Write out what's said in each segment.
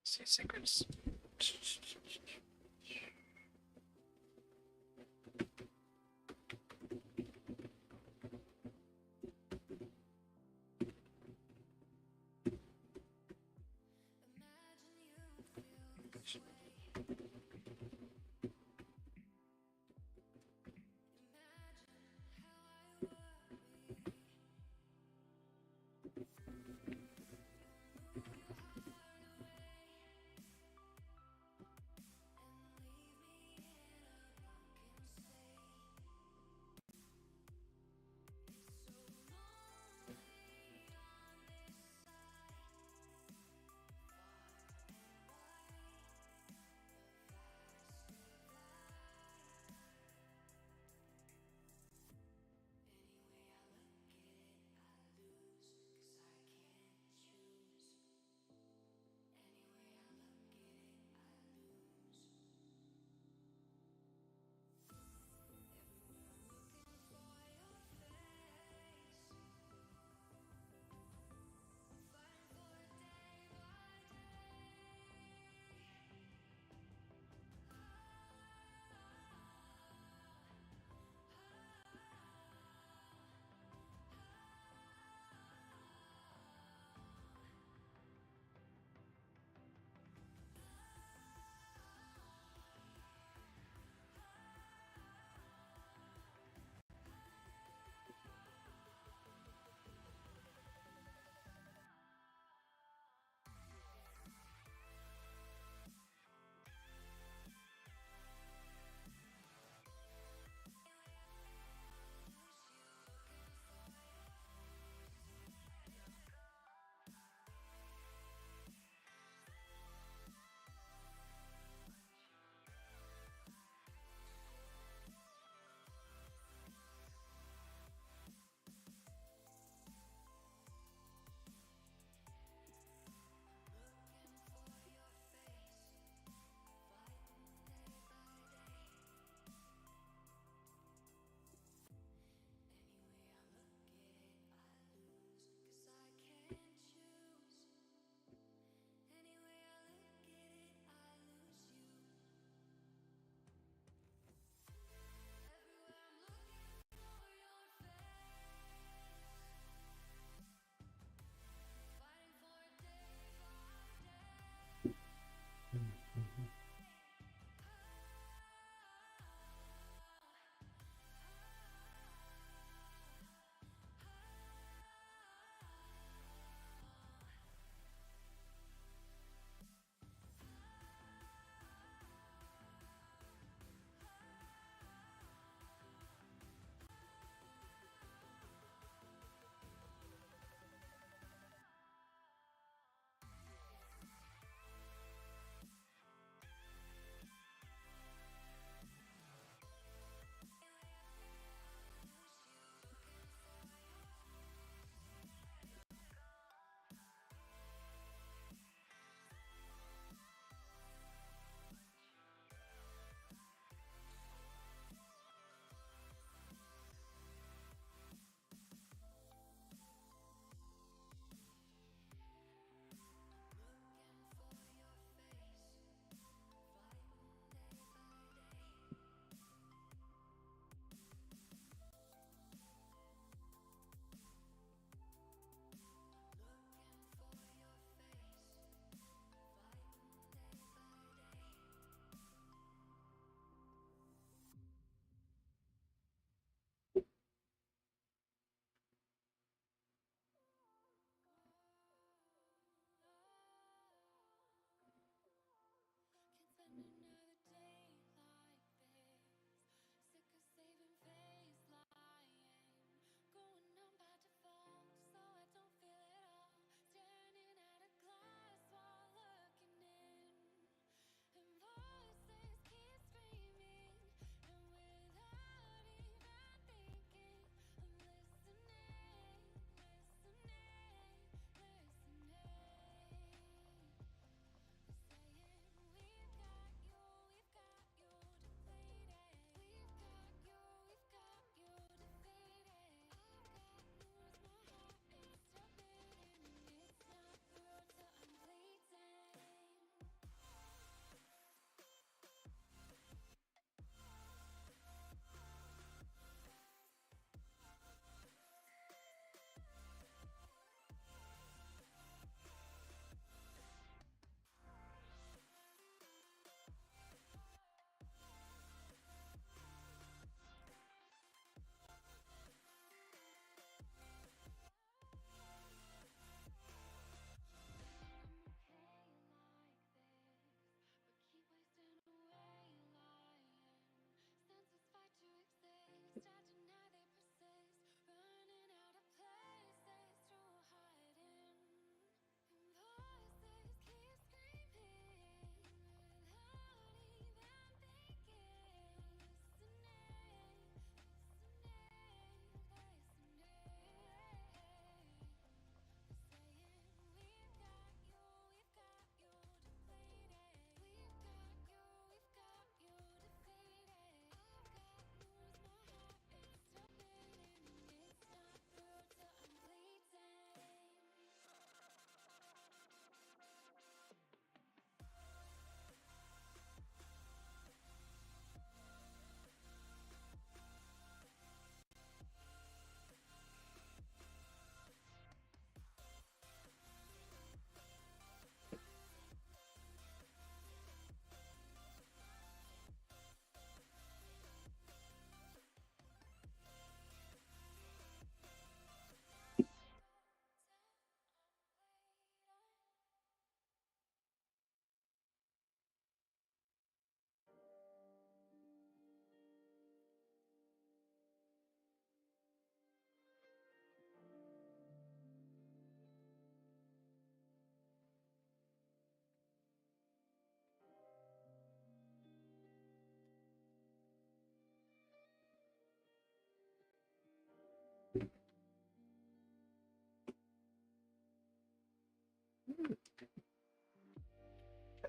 See secrets.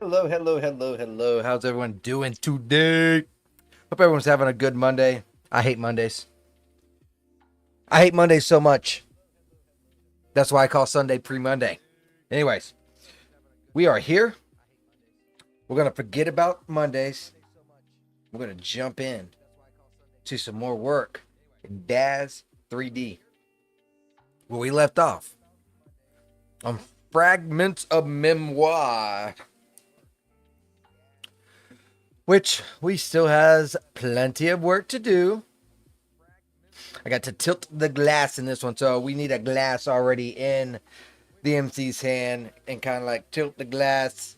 Hello, hello, hello, hello. How's everyone doing today? Hope everyone's having a good Monday. I hate Mondays. I hate Mondays so much. That's why I call Sunday pre-Monday. Anyways, we are here. We're going to forget about Mondays. We're going to jump in to some more work in Daz3D, where we left off on Fragments of Memoir, which we still has plenty of work to do. I got to tilt the glass in this one, so we need a glass already in the MC's hand and kind of like tilt the glass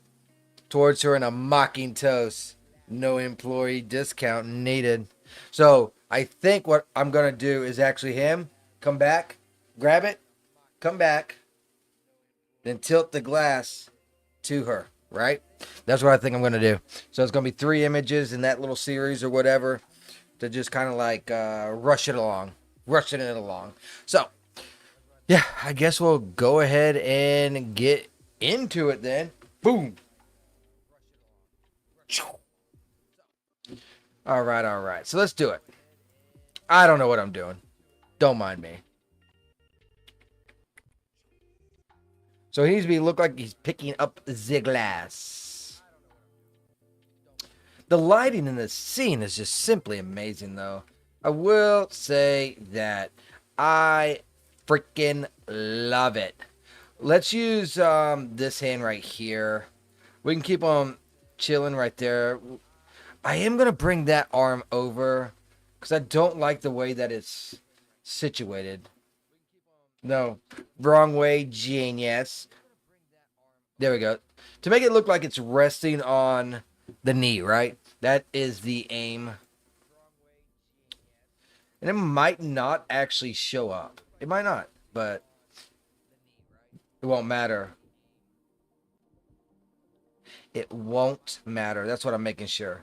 towards her in a mocking toast. No employee discount needed. So I think what I'm going to do is actually him come back, grab it, come back, then tilt the glass to her, right? That's what I think I'm going to do. So it's going to be 3 images in that little series or whatever to just kind of like rushing it along. So, yeah, I guess we'll go ahead and get into it then. Boom. All right. So let's do it. I don't know what I'm doing. Don't mind me. So he needs to be look like he's picking up the glass. The lighting in this scene is just simply amazing, though. I will say that I freaking love it. Let's use this hand right here. We can keep on chilling right there. I am going to bring that arm over because I don't like the way that it's situated. No, wrong way, genius. There we go. To make it look like it's resting on the knee, right? That is the aim. And it might not actually show up. It might not, but it won't matter. It won't matter. That's what I'm making sure.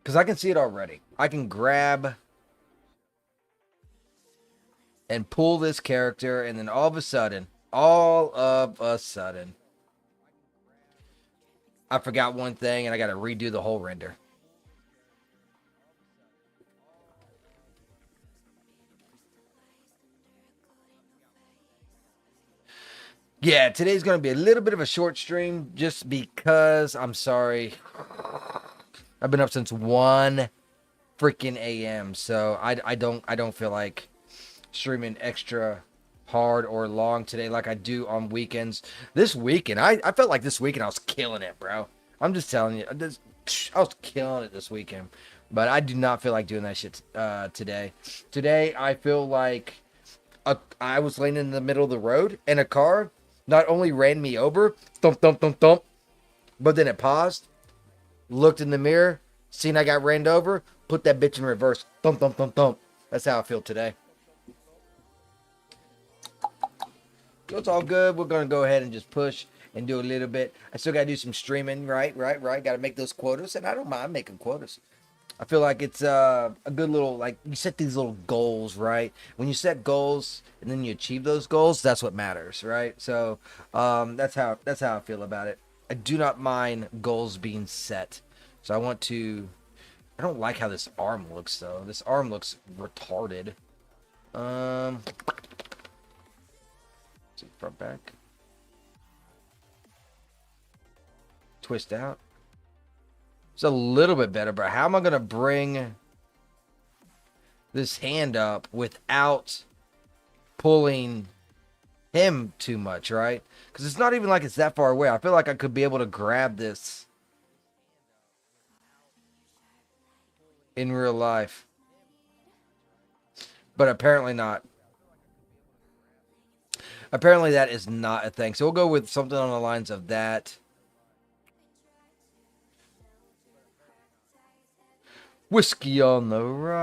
Because I can see it already. I can grab and pull this character, and then all of a sudden, I forgot one thing, and I got to redo the whole render. Yeah, today's going to be a little bit of a short stream just because I'm sorry. I've been up since 1 freaking a.m. So I don't feel like streaming extra hard or long today like I do on weekends. This weekend, I felt like this weekend I was killing it, bro. I'm just telling you, I was killing it this weekend. But I do not feel like doing that shit today. Today, I feel like I was laying in the middle of the road and a car not only ran me over, thump, thump, thump, thump, but then it paused, looked in the mirror, seen I got ran over, put that bitch in reverse, thump, thump, thump, thump. That's how I feel today. So it's all good. We're going to go ahead and just push and do a little bit. I still got to do some streaming, right. Got to make those quotas, and I don't mind making quotas. I feel like it's a good little, like, you set these little goals, right? When you set goals and then you achieve those goals, that's what matters, right? So that's how I feel about it. I do not mind goals being set. So I don't like how this arm looks, though. This arm looks retarded. See, front, back. Twist out. It's a little bit better, but how am I going to bring this hand up without pulling him too much, right? Because it's not even like it's that far away. I feel like I could be able to grab this in real life. But apparently not. Apparently that is not a thing. So we'll go with something on the lines of that. Whiskey on the rocks.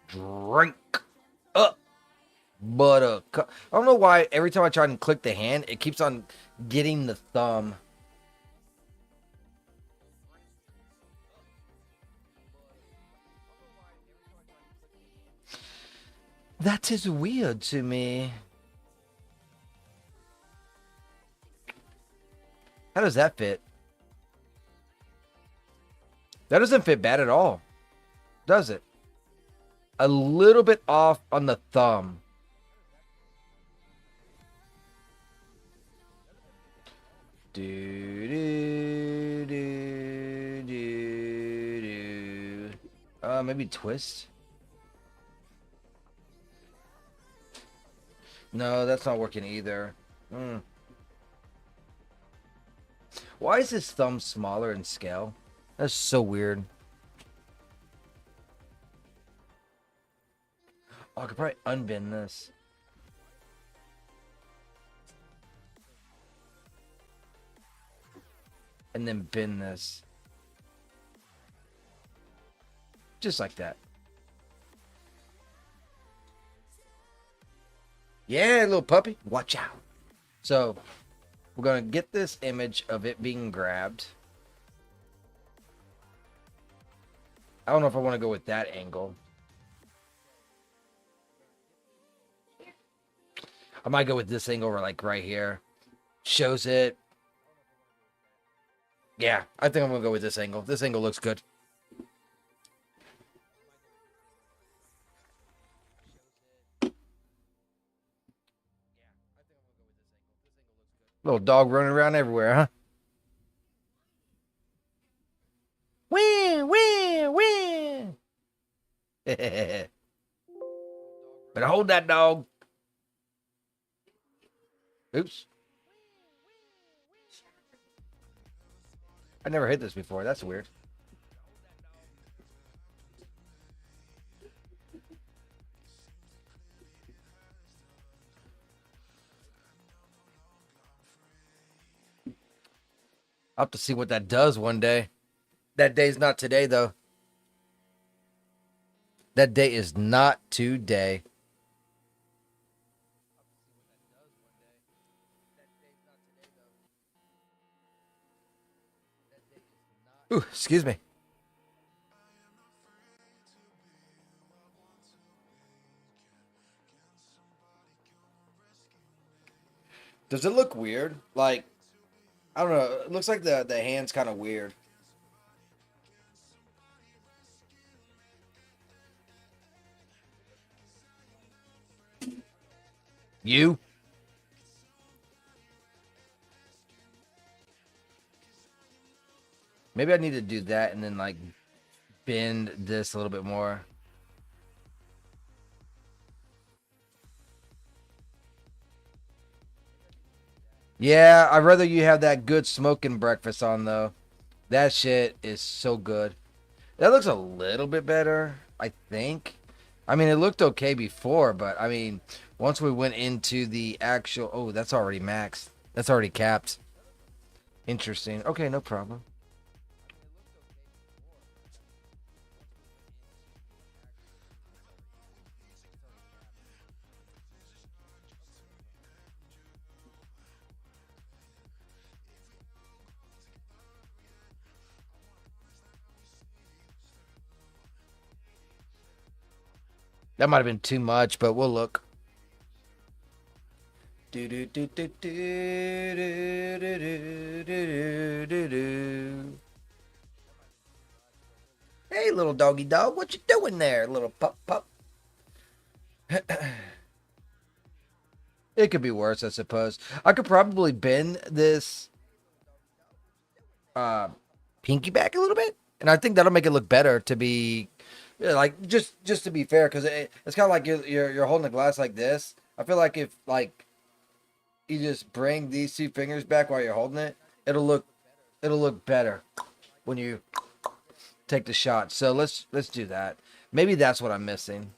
Drink up. Buttercup. I don't know why every time I try and click the hand, it keeps on getting the thumb. That is weird to me. How does that fit? That doesn't fit bad at all, does it? A little bit off on the thumb. Maybe twist. No, that's not working either. Why is his thumb smaller in scale? That's so weird. Oh, I could probably unbend this. And then bend this. Just like that. Yeah, little puppy. Watch out. So, we're going to get this image of it being grabbed. I don't know if I want to go with that angle. I might go with this angle like right here. Shows it. Yeah, I think I'm going to go with this angle. This angle looks good. Little dog running around everywhere, huh? Win, win, win. Better hold that dog. Oops. I never hit this before. That's weird. I'll have to see what that does one day. That day's not today, though. That day is not today. Ooh, excuse me. Does it look weird? Like, I don't know. It looks like the hand's kind of weird. You? Maybe I need to do that and then like bend this a little bit more. Yeah, I'd rather you have that good smoking breakfast on though. That shit is so good. That looks a little bit better, I think. I mean, it looked okay before, but I mean, once we went into the actual... Oh, that's already maxed. That's already capped. Interesting. Okay, no problem. That might have been too much, but we'll look. Do do do do do do do do do do. Hey, little doggy dog, what you doing there, little pup pup? It could be worse, I suppose. I could probably bend this pinky back a little bit, and I think that'll make it look better. To be like just to be fair, because it's kind of like you're holding a glass like this. I feel like if like you just bring these two fingers back while you're holding it, it'll look better when you take the shot. So let's do that. Maybe that's what I'm missing.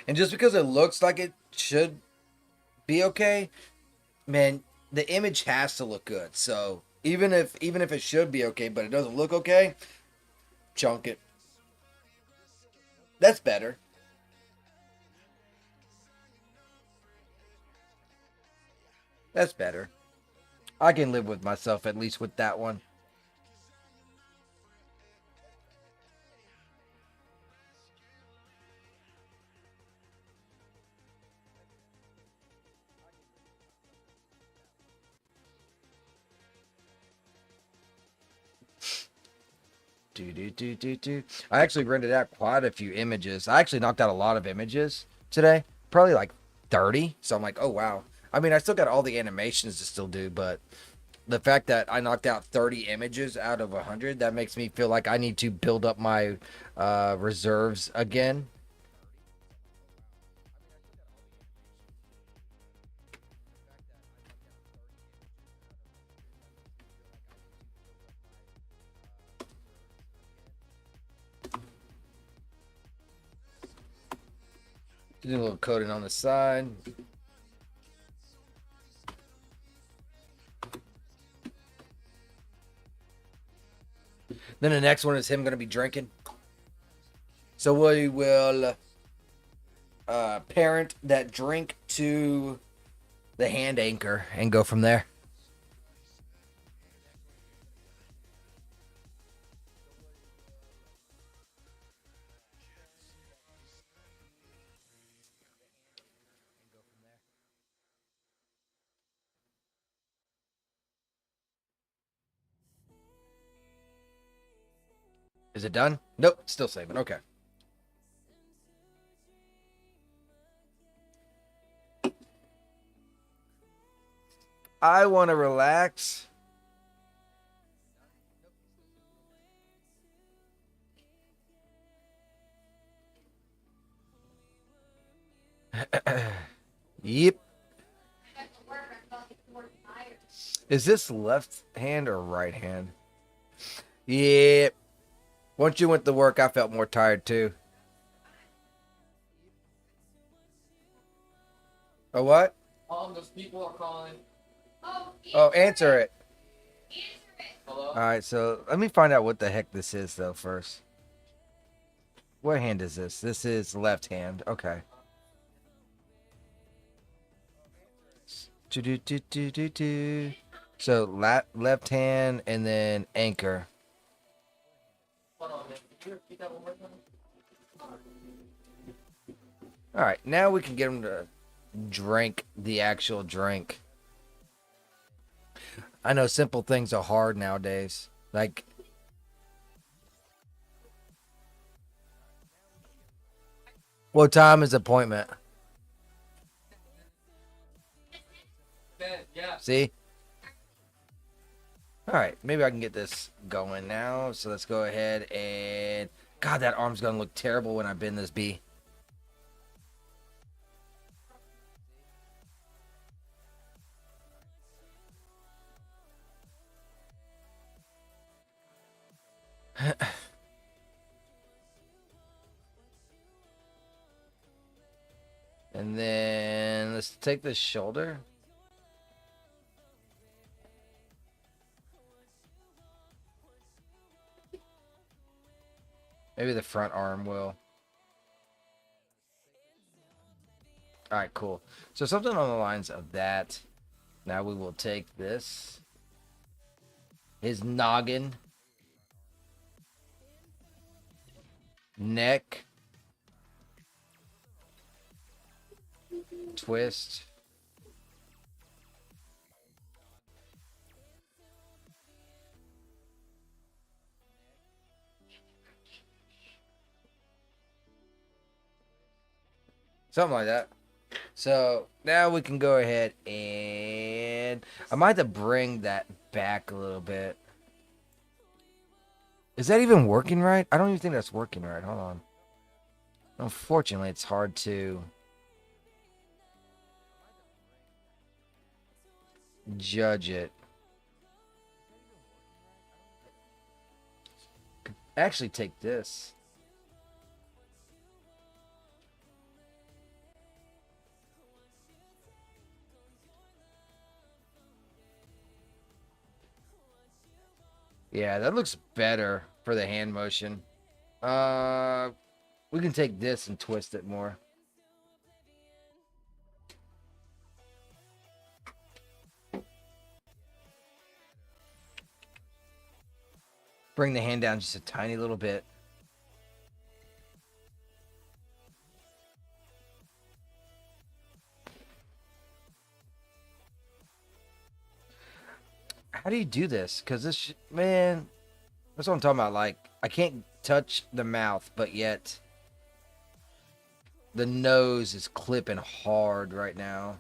And just because it looks like it should be okay, man, the image has to look good. So even if it should be okay, but it doesn't look okay, chunk it. That's better. That's better. I can live with myself at least with that one. I actually rented out quite a few images. I actually knocked out a lot of images today, probably like 30. So I'm like, oh wow. I mean, I still got all the animations to still do, but the fact that I knocked out 30 images out of 100, that makes me feel like I need to build up my reserves again. Do a little coding on the side. Then the next one is him going to be drinking. So we will parent that drink to the hand anchor and go from there. Is it done? Nope, still saving. Okay. I want to relax. Yep. Is this left hand or right hand? Yep. Once you went to work, I felt more tired too. Oh, what? Those people are calling. Oh, answer it. Hello? All right, so let me find out what the heck this is, though, first. What hand is this? This is left hand. Okay. Do. So left hand and then anchor. Hold on, man. Can you repeat that one more time? All right, now we can get him to drink the actual drink. I know simple things are hard nowadays. Like, what time is appointment? Ben, yeah. See? All right, maybe I can get this going now. So let's go ahead and... God, that arm's going to look terrible when I bend this B. And then let's take the shoulder. Maybe the front arm will. All right, cool. So something on the lines of that. Now we will take this. His noggin. Neck. Twist. Something like that. So now we can go ahead and I might have to bring that back a little bit. Is that even working right? I don't even think that's working right. Hold on. Unfortunately, it's hard to judge it. Could actually take this. Yeah, that looks better for the hand motion. Uh, we can take this and twist it more. Bring the hand down just a tiny little bit. How do you do this? Because this, man, that's what I'm talking about. Like, I can't touch the mouth, but yet the nose is clipping hard right now.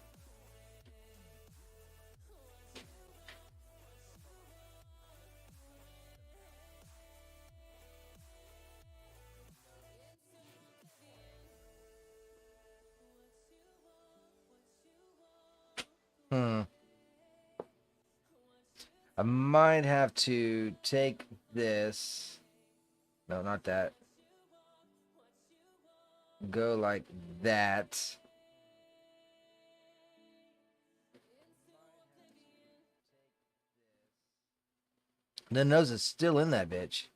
Hmm. I might have to take this. No, not that. Go like that. The nose is still in that bitch.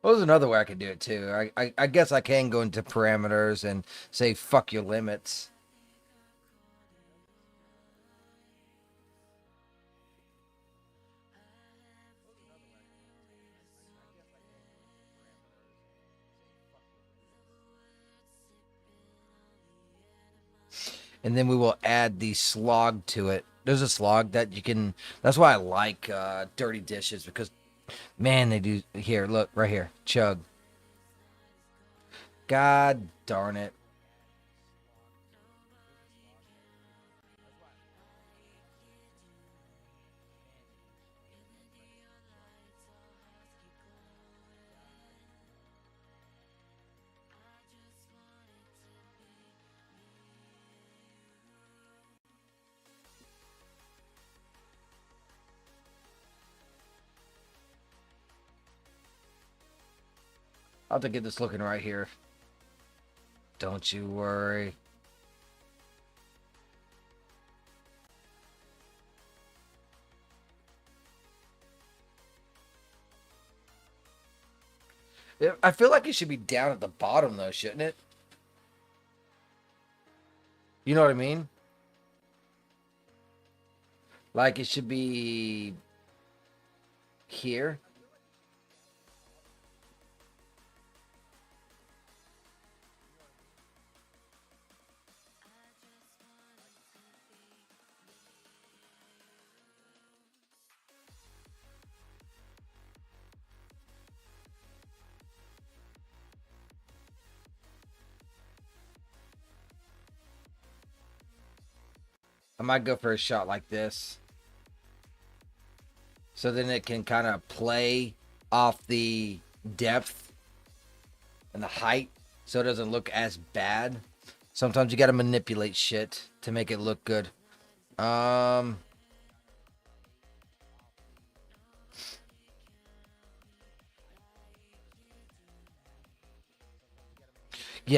Well, there's another way I could do it too. I guess I can go into parameters and say fuck your limits. And then we will add the slog to it. There's a slog that you can. That's why I like dirty dishes, because man, they do. Here, look right here. Chug. God darn it. I'll have to get this looking right here. Don't you worry. I feel like it should be down at the bottom though, shouldn't it? You know what I mean? Like it should be here. I might go for a shot like this. So then it can kind of play off the depth and the height so it doesn't look as bad. Sometimes you got to manipulate shit to make it look good. Yeah,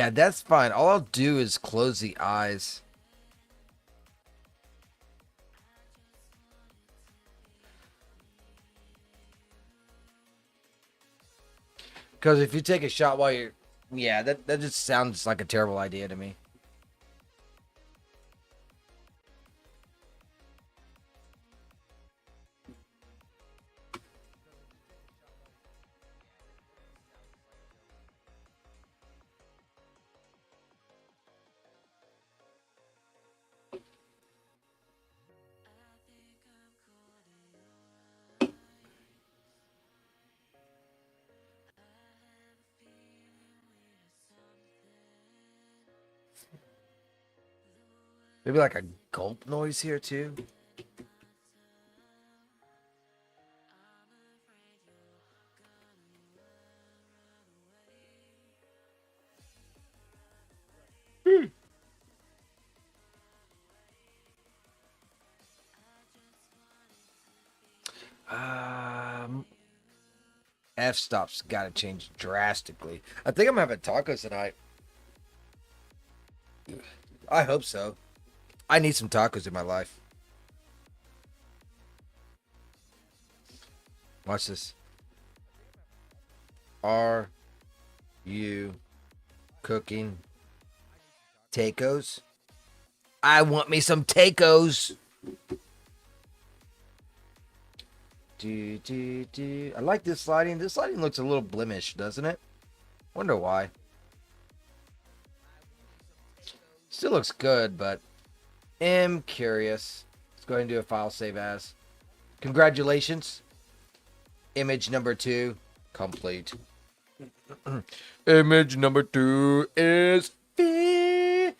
that's fine. All I'll do is close the eyes. Because if you take a shot while you're... Yeah, that just sounds like a terrible idea to me. Maybe like a gulp noise here too. Um, F-stop's got to change drastically. I think I'm having tacos tonight. I hope so. I need some tacos in my life. Watch this. Are you cooking tacos? I want me some tacos. I like this sliding. This sliding looks a little blemished, doesn't it? Wonder why. Still looks good, but am curious. Let's go ahead and do a file save as. Congratulations. Image number 2 complete. Image number 2 is finished.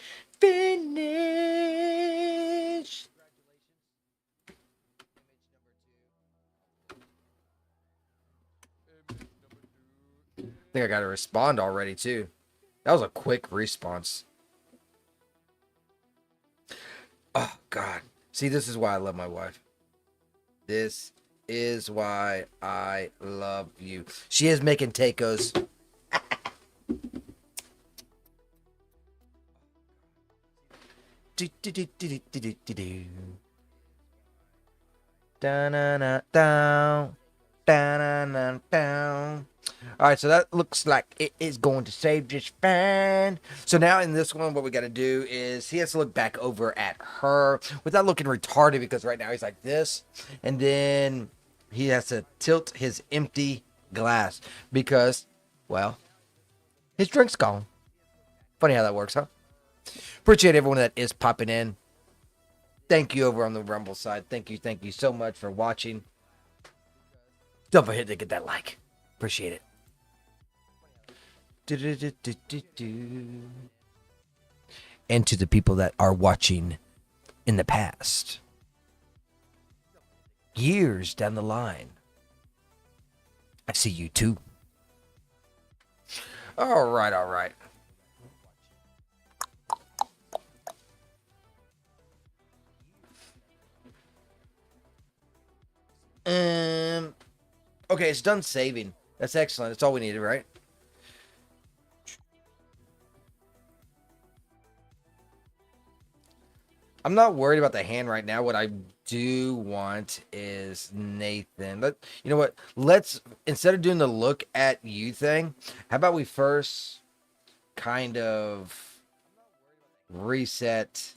I think I got to respond already too. That was a quick response. Oh God. See, this is why I love my wife. This is why I love you. She is making tacos. All right, so that looks like it is going to save just fine. So now in this one, what we got to do is he has to look back over at her without looking retarded, because right now he's like this, and then he has to tilt his empty glass because, well, his drink's gone. Funny how that works, huh? Appreciate everyone that is popping in. Thank you over on the Rumble side. Thank you so much for watching. Don't forget to get that like. Appreciate it. And to the people that are watching in the past, years down the line, I see you too. All right. Okay, it's done saving. That's excellent. That's all we needed, right? I'm not worried about the hand right now. What I do want is Nathan. You know what? Let's, instead of doing the look at you thing, how about we first kind of reset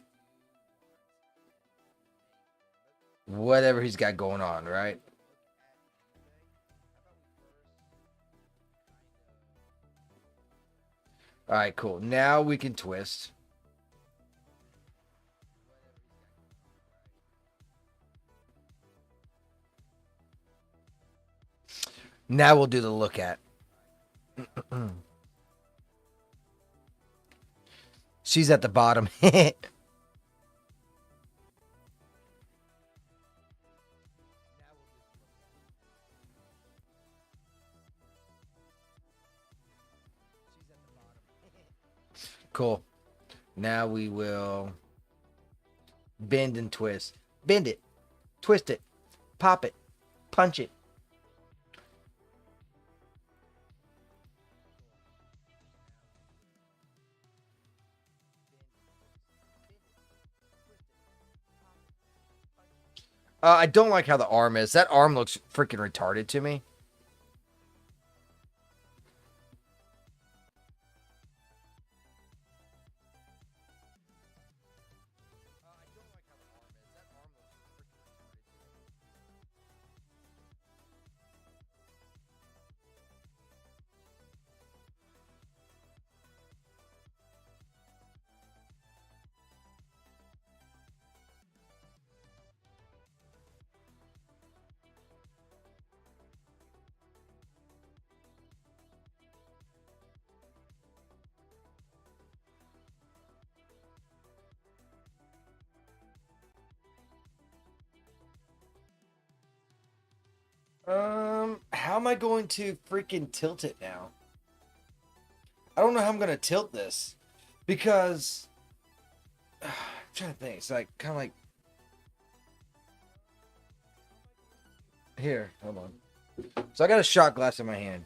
whatever he's got going on, right? All right, cool. Now we can twist. Now we'll do the look at. She's at the bottom. Cool. Now we will bend and twist. Bend it. Twist it. Pop it. Punch it. I don't like how the arm is. That arm looks freaking retarded to me. How am I going to freaking tilt it now? I don't know how I'm gonna tilt this because I'm trying to think. It's like kind of like here. Hold on. So I got a shot glass in my hand.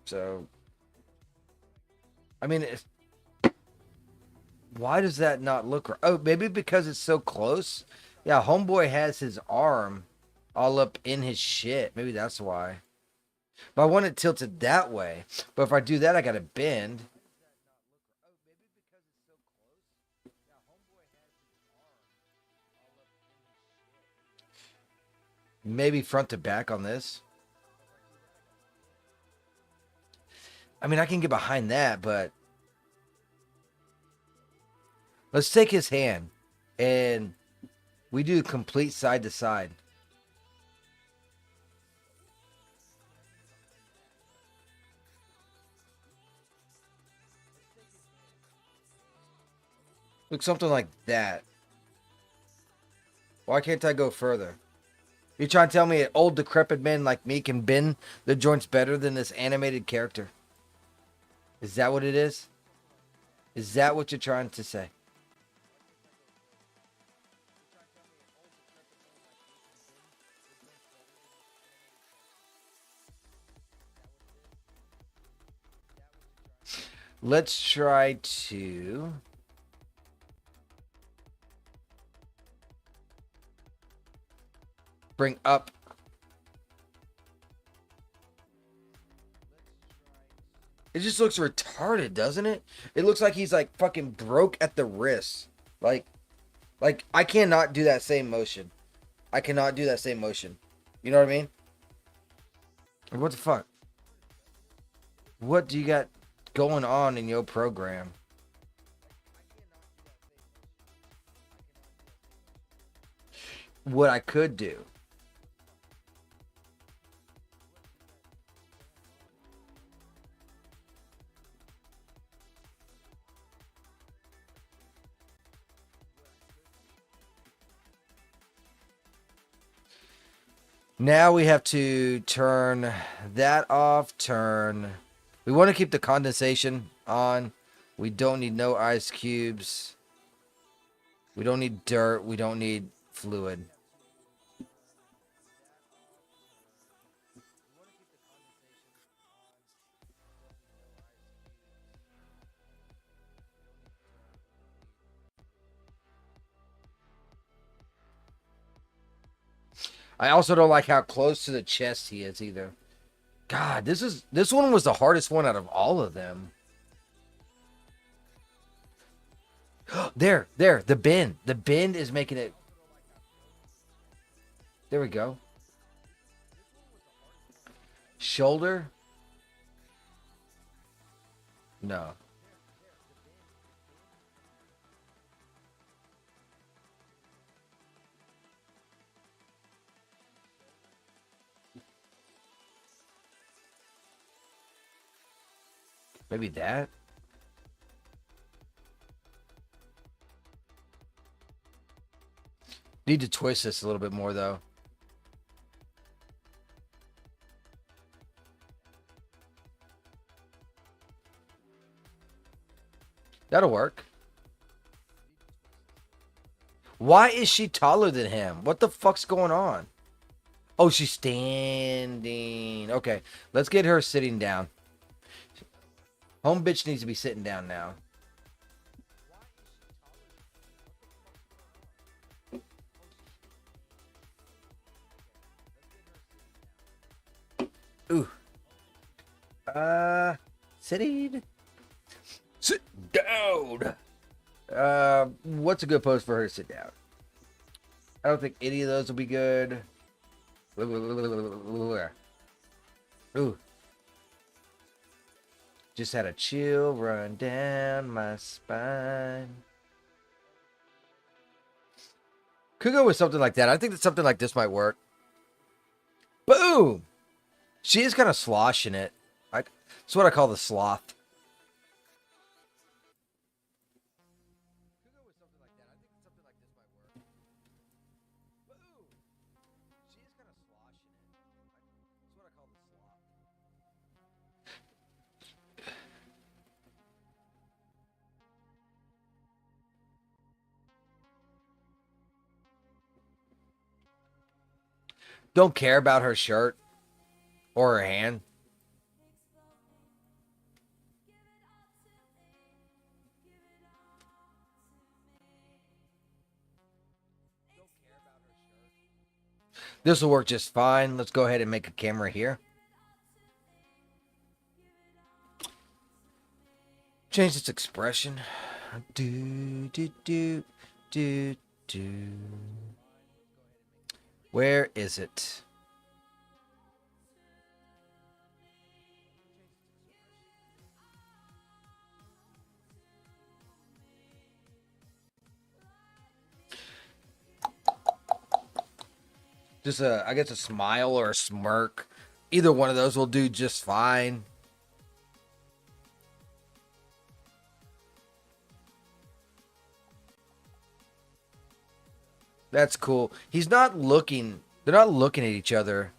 So I mean, why does that not look right? Oh, maybe because it's so close. Yeah, homeboy has his arm all up in his shit. Maybe that's why. But I want it tilted that way. But if I do that, I gotta bend. Maybe front to back on this. I mean, I can get behind that, but let's take his hand and we do complete side to side. Look, something like that. Why can't I go further? You trying to tell me an old decrepit man like me can bend the joints better than this animated character? Is that what it is? Is that what you're trying to say? Let's try to bring up. It just looks retarded, doesn't it? It looks like he's like fucking broke at the wrist. Like I cannot do that same motion. I cannot do that same motion. You know what I mean? Like, what the fuck? What do you got going on in your program? What I could do. Now we have to turn that off, we want to keep the condensation on. We don't need no ice cubes. We don't need dirt. We don't need fluid. I also don't like how close to the chest he is either. God, this one was the hardest one out of all of them. There, the bend. The bend is making it. There we go. Shoulder. No. Maybe that. Need to twist this a little bit more though. That'll work. Why is she taller than him? What the fuck's going on? Oh, she's standing. Okay, let's get her sitting down. Home bitch needs to be sitting down now. Ooh. Sitting. Sit down. What's a good pose for her to sit down? I don't think any of those will be good. Ooh. Just had a chill run down my spine. Could go with something like that. I think that something like this might work. Boom! She is kind of sloshing it. That's what I call the sloth. Don't care about her shirt or her hand. This will work just fine. Let's go ahead and make a camera here. Change its expression. Do, do, do, do, do. Where is it? Just I guess a smile or a smirk. Either one of those will do just fine. That's cool. He's not looking. They're not looking at each other.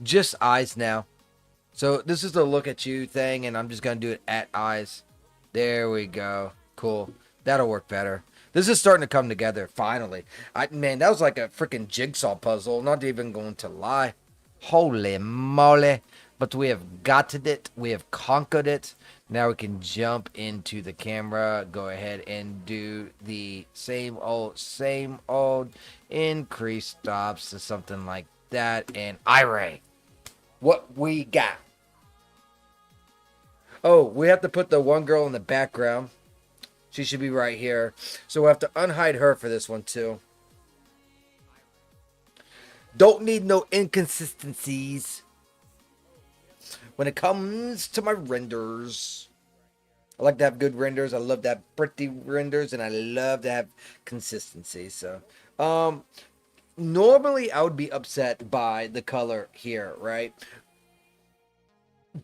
Just eyes now. So this is the look at you thing, and I'm just gonna do it at eyes. There we go. Cool. That'll work better. This is starting to come together finally. Man, that was like a freaking jigsaw puzzle. Not even going to lie. Holy moly! But we have gotten it. We have conquered it. Now we can jump into the camera. Go ahead and do the same old. Increase stops to something like that. And Iray, what we got? Oh, we have to put the one girl in the background. She should be right here. So we'll have to unhide her for this one too. Don't need no inconsistencies when it comes to my renders. I like to have good renders. I love to have pretty renders, and I love to have consistency. So, normally I would be upset by the color here, right?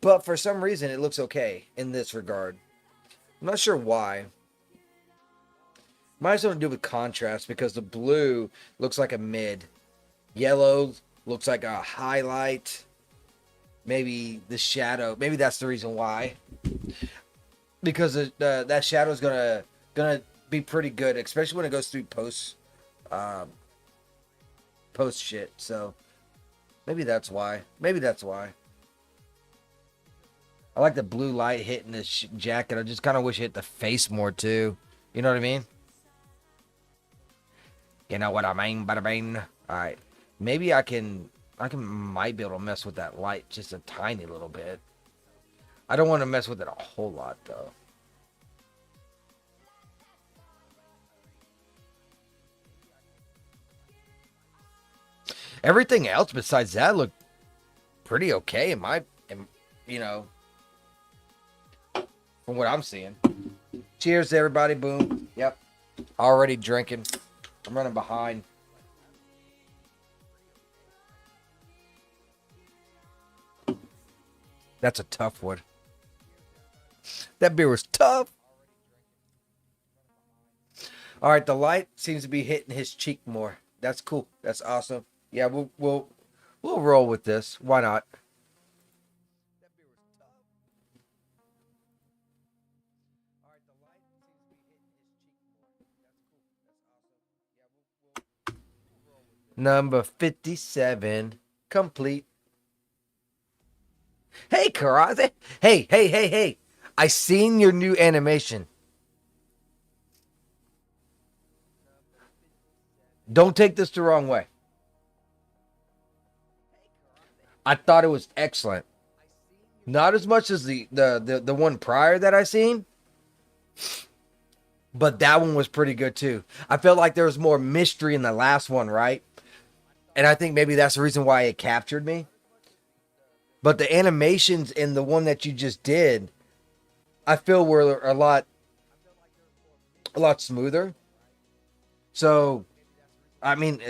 But for some reason, it looks okay in this regard. I'm not sure why. Might have something to do with contrast because the blue looks like a mid. Yellow looks like a highlight. Maybe the shadow. Maybe that's the reason why. Because that shadow is gonna be pretty good, especially when it goes through post shit. So maybe that's why. Maybe that's why. I like the blue light hitting the jacket. I just kind of wish it hit the face more too. You know what I mean? You know what I mean? Bada bing. All right. Maybe I might be able to mess with that light just a tiny little bit. I don't want to mess with it a whole lot though. Everything else besides that looked pretty okay you know, from what I'm seeing. Cheers to everybody. Boom. Yep. Already drinking. I'm running behind. That's a tough one. That beer was tough. All right, the light seems to be hitting his cheek more. That's cool. That's awesome. Yeah, we'll roll with this. Why not? Number 57 complete. Hey, Karaze. Hey. I seen your new animation. Don't take this the wrong way. I thought it was excellent. Not as much as the one prior that I seen, but that one was pretty good too. I felt like there was more mystery in the last one, right? And I think maybe that's the reason why it captured me. But the animations in the one that you just did, I feel were a lot smoother. So, I mean,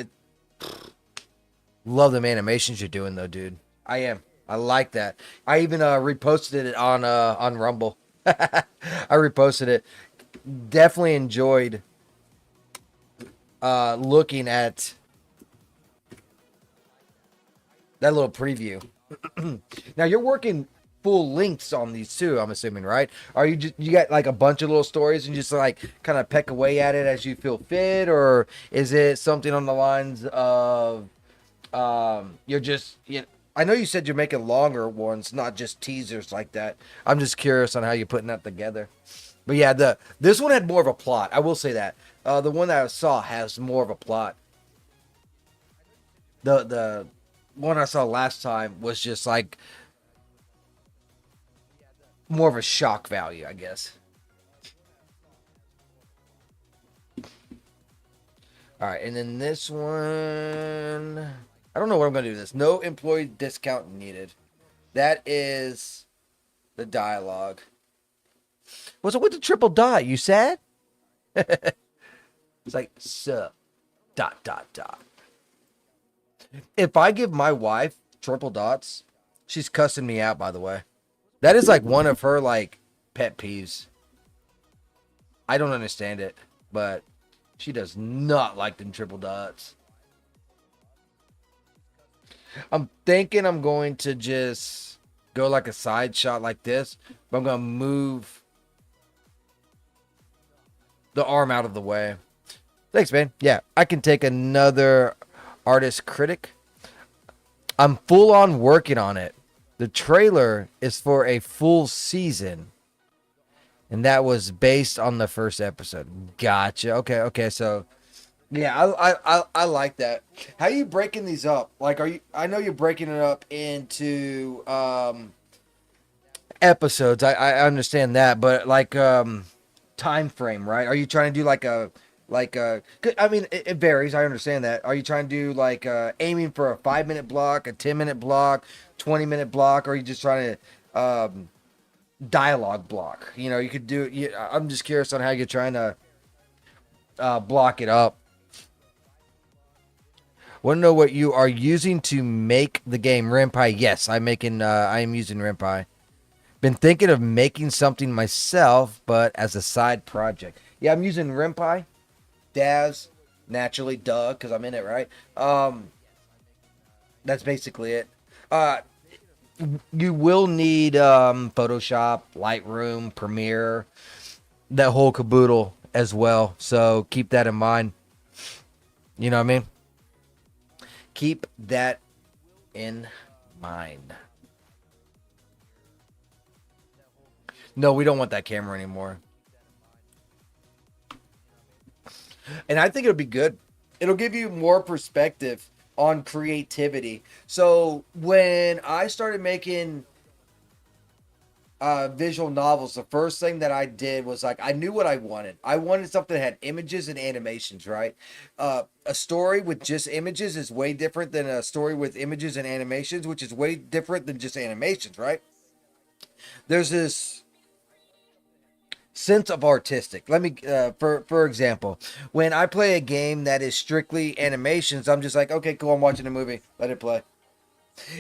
love them animations you're doing though, dude. I am. I like that. I even reposted it on Rumble. I reposted it. Definitely enjoyed looking at that little preview. Now you're working full lengths on these too, I'm assuming, right? Are you got like a bunch of little stories and just like kind of peck away at it as you feel fit, or is it something on the lines of you're just I know you said you're making longer ones, not just teasers like that. I'm just curious on how you're putting that together. But yeah, this one had more of a plot. I will say that. The one that I saw has more of a plot. The one I saw last time was just like more of a shock value, I guess. All right, and then this one, I don't know what I'm gonna do with this. No employee discount needed. That is the dialogue. What's up with the triple dot? You sad? It's like sup dot dot dot. If I give my wife triple dots, she's cussing me out. By the way, that is like one of her like pet peeves. I don't understand it, but she does not like them triple dots. I'm thinking I'm going to just go like a side shot like this, but I'm going to move the arm out of the way. Thanks, man. Yeah, I can take another artist critic. I'm full on working on it. The trailer is for a full season, and that was based on the first episode. Gotcha. Okay. So yeah, I like that. How are you breaking these up? Like, are you? I know you're breaking it up into episodes. I understand that, but like time frame, right? Are you trying to do I mean, it varies. I understand that. Are you trying to do like aiming for a 5 minute block, a 10 minute block, 20 minute block, or are you just trying to dialogue block? You know, you could do. I'm just curious on how you're trying to block it up. Want to know what you are using to make the game RenPy? Yes, I am using RenPy. Been thinking of making something myself, but as a side project. Yeah, I'm using RenPy, Daz, naturally, duh, because I'm in it, right? That's basically it. Uh, you will need Photoshop, Lightroom, Premiere, that whole caboodle as well. So keep that in mind. You know what I mean? Keep that in mind. No, we don't want that camera anymore. And I think it'll be good. It'll give you more perspective on creativity. So when I started making visual novels, the first thing that I did was like I knew what I wanted. I wanted something that had images and animations, right? A story with just images is way different than a story with images and animations, which is way different than just animations, right? There's this sense of artistic. Let me for example, when I play a game that is strictly animations, I'm just like, okay, cool, I'm watching a movie, let it play.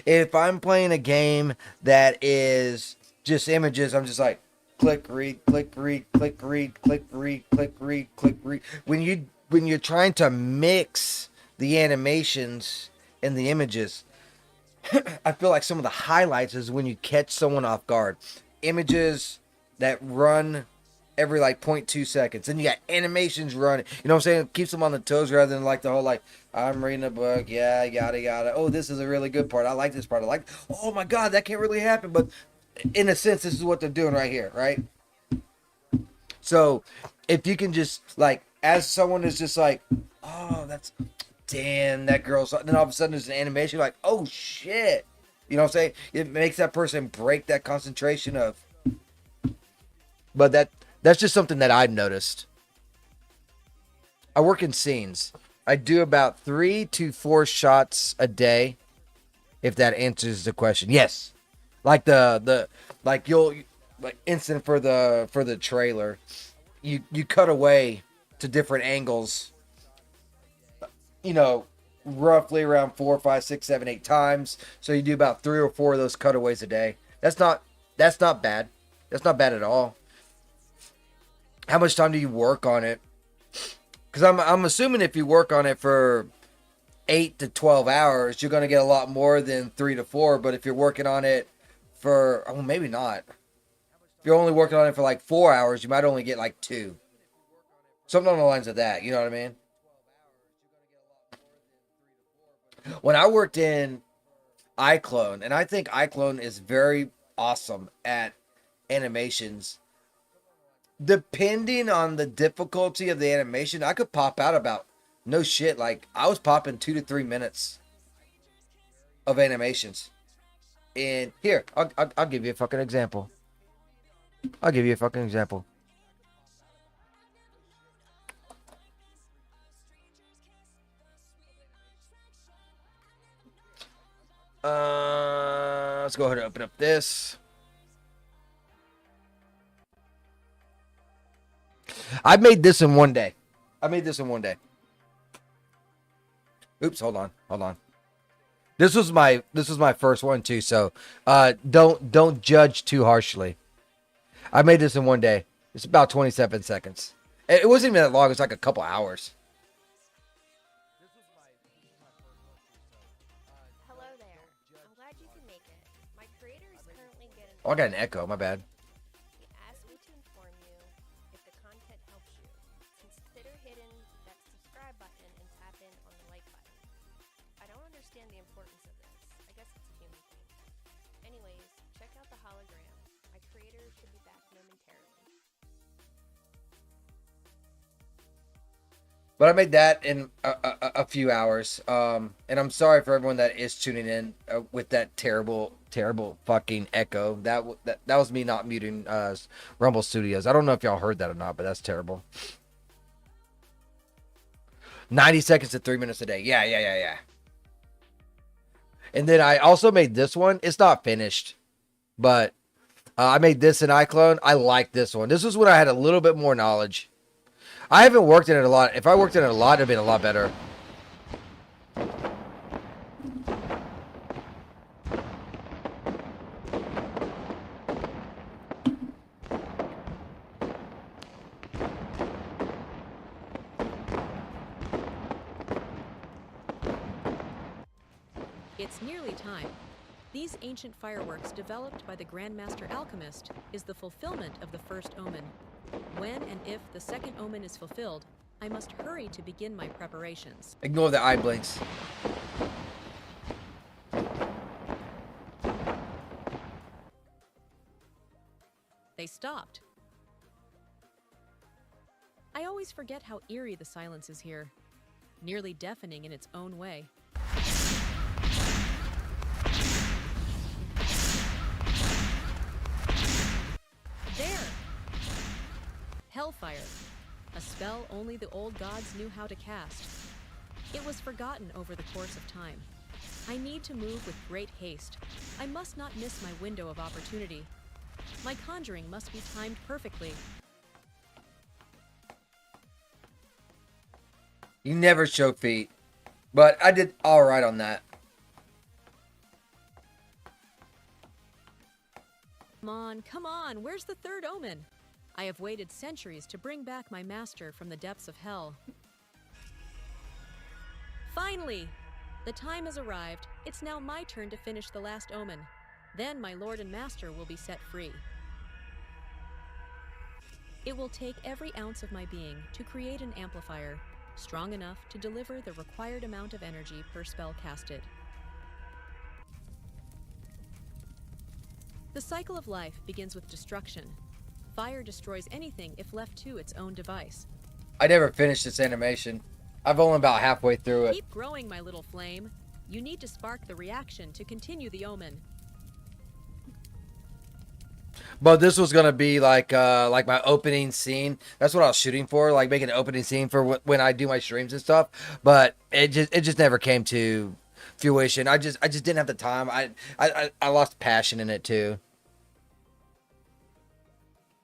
If I'm playing a game that is just images, I'm just like click read, click read, click read, click read, click read, click read. When you're trying to mix the animations and the images, I feel like some of the highlights is when you catch someone off guard. Images that run every like 0.2 seconds. And you got animations running. You know what I'm saying? It keeps them on the toes rather than like the whole like, I'm reading a book, yeah, yada yada. Oh, this is a really good part. I like this part. I like, oh my god, that can't really happen. But in a sense, this is what they're doing right here, right? So if you can just like, as someone is just like, oh, that's damn, that girl's, then all of a sudden there's an animation like, oh shit. You know what I'm saying? It makes that person break that concentration of. But that's just something that I've noticed. I work in scenes. I do about 3 to 4 shots a day, if that answers the question. Yes. Like the like you'll like instant for the trailer. You cut away to different angles, you know, roughly around 4, 5, 6, 7, 8 times. So you do about 3 or 4 of those cutaways a day. That's not bad. That's not bad at all. How much time do you work on it? Because I'm assuming if you work on it for 8 to 12 hours, you're going to get a lot more than 3 to 4. But if you're working on it for, oh, maybe not. If you're only working on it for like 4 hours, you might only get like 2. Something on the lines of that. You know what I mean? When I worked in iClone, and I think iClone is very awesome at animations. Depending on the difficulty of the animation, I could pop out about, no shit, like I was popping 2 to 3 minutes of animations. And here, I'll give you a fucking example. I'll give you a fucking example. Let's go ahead and open up this. I made this in one day. Oops, hold on. This was my first one too, so don't judge too harshly. I made this in one day. It's about 27 seconds. It wasn't even that long. It's like a couple hours. Hello there. I'm glad you can make it. My creator is currently getting. Oh, I got an echo. My bad. He asked me to inform you if the content helps you. Consider hitting that subscribe button and tap in on the like button. I don't understand the importance of this. I guess it's a human thing. Anyways, check out the hologram. My creator should be back momentarily. But I made that in a few hours. And I'm sorry for everyone that is tuning in with that terrible fucking echo. That was me not muting Rumble Studios. I don't know if y'all heard that or not, but that's terrible. 90 seconds to 3 minutes a day. Yeah. And then I also made this one. It's not finished, but I made this in iClone. I like this one. This was when I had a little bit more knowledge. I haven't worked in it a lot. If I worked in it a lot, it'd been a lot better. It's nearly time. These ancient fireworks developed by the Grandmaster Alchemist is the fulfillment of the first omen. When and if the second omen is fulfilled, I must hurry to begin my preparations. Ignore the eye blinks. They stopped. I always forget how eerie the silence is here, nearly deafening in its own way. There! Hellfire, a spell only the old gods knew how to cast. It was forgotten over the course of time. I need to move with great haste. I must not miss my window of opportunity. My conjuring must be timed perfectly. You never show feet, but I did all right on that. Come on, where's the third omen? I have waited centuries to bring back my master from the depths of hell. Finally! The time has arrived. It's now my turn to finish the last omen. Then my lord and master will be set free. It will take every ounce of my being to create an amplifier, strong enough to deliver the required amount of energy per spell casted. The cycle of life begins with destruction. Fire destroys anything if left to its own device. I never finished this animation. I've only about halfway through it. Keep growing, my little flame. You need to spark the reaction to continue the omen. But this was gonna be like my opening scene. That's what I was shooting for, like making an opening scene for when I do my streams and stuff. But it just never came to fruition. I just didn't have the time. I lost passion in it too.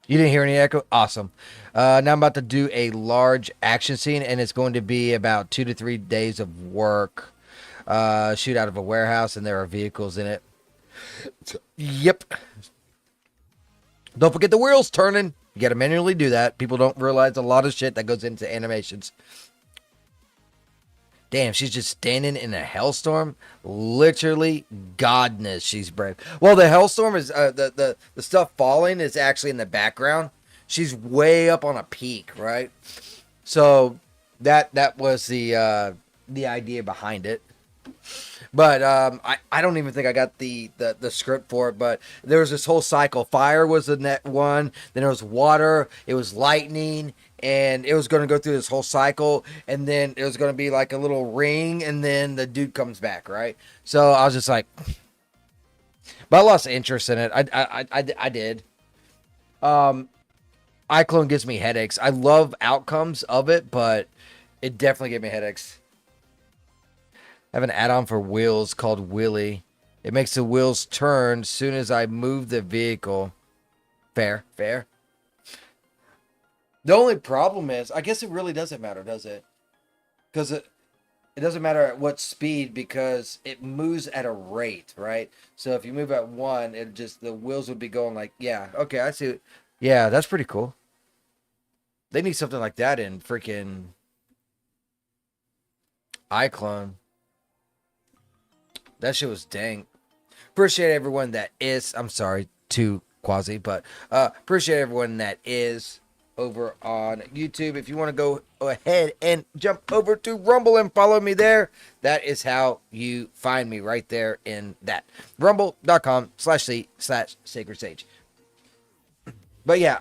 You didn't hear any echo? Awesome. Now I'm about to do a large action scene, and it's going to be about 2 to 3 days of work. Shoot out of a warehouse, and there are vehicles in it. Yep. Don't forget the wheels turning. You got to manually do that. People don't realize a lot of shit that goes into animations. Damn, she's just standing in a hellstorm. Literally, godness, she's brave. Well, the hellstorm is the stuff falling is actually in the background. She's way up on a peak, right? So that was the idea behind it. But I don't even think I got the script for it. But there was this whole cycle. Fire was the net one. Then there was water. It was lightning. And it was going to go through this whole cycle. And then it was going to be like a little ring. And then the dude comes back, right? So I was just like... But I lost interest in it. I did. iClone gives me headaches. I love outcomes of it. But it definitely gave me headaches. I have an add-on for wheels called Willy. It makes the wheels turn as soon as I move the vehicle. Fair, fair. The only problem is, I guess it really doesn't matter, does it? Because it doesn't matter at what speed because it moves at a rate, right? So if you move at 1, it just the wheels would be going like, yeah, okay, I see it. Yeah, that's pretty cool. They need something like that in freaking iClone. That shit was dang. Appreciate everyone that is. I'm sorry to Quasi, but appreciate everyone that is over on YouTube. If you want to go ahead and jump over to Rumble and follow me there, that is how you find me right there in that. Rumble.com/C/Sacred Sage. But yeah,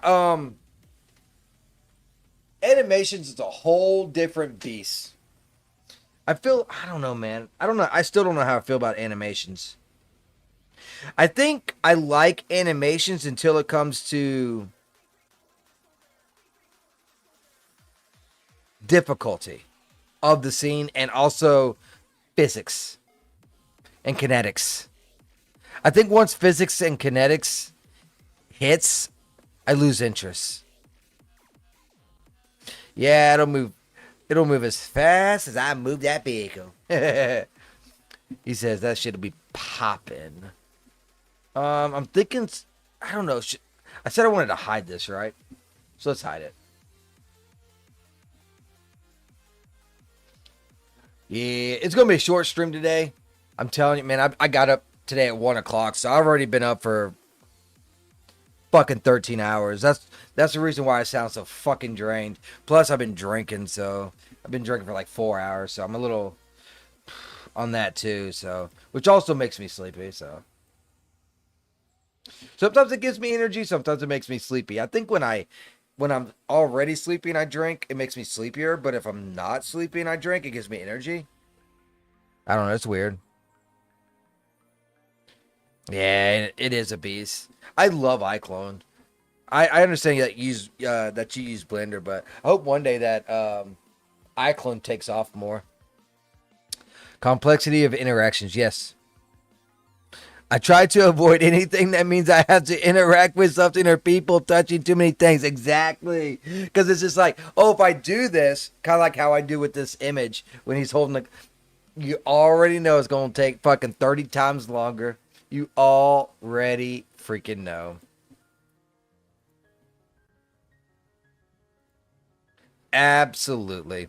animations is a whole different beast. I don't know, man. I don't know. I still don't know how I feel about animations. I think I like animations until it comes to difficulty of the scene and also physics and kinetics. I think once physics and kinetics hits, I lose interest. Yeah, it'll move. It'll move as fast as I move that vehicle. He says that shit'll be popping. I'm thinking. I don't know. I said I wanted to hide this, right? So let's hide it. Yeah, it's gonna be a short stream today. I'm telling you, man. I got up today at 1 o'clock, so I've already been up for fucking 13 hours. That's the reason why I sound so fucking drained. Plus, I've been drinking, so I've been drinking for like 4 hours, so I'm a little on that too. So, which also makes me sleepy. So sometimes it gives me energy, sometimes it makes me sleepy. I think when I'm already sleepy and I drink, it makes me sleepier. But if I'm not sleepy and I drink, it gives me energy. I don't know. It's weird. Yeah, it is a beast. I love iClone. I understand that you use Blender, but I hope one day that iClone takes off more. Complexity of interactions, yes. I try to avoid anything that means I have to interact with something or people touching too many things. Exactly. Because it's just like, oh, if I do this, kind of like how I do with this image when he's holding the. You already know it's going to take fucking 30 times longer. You already freaking know. Absolutely.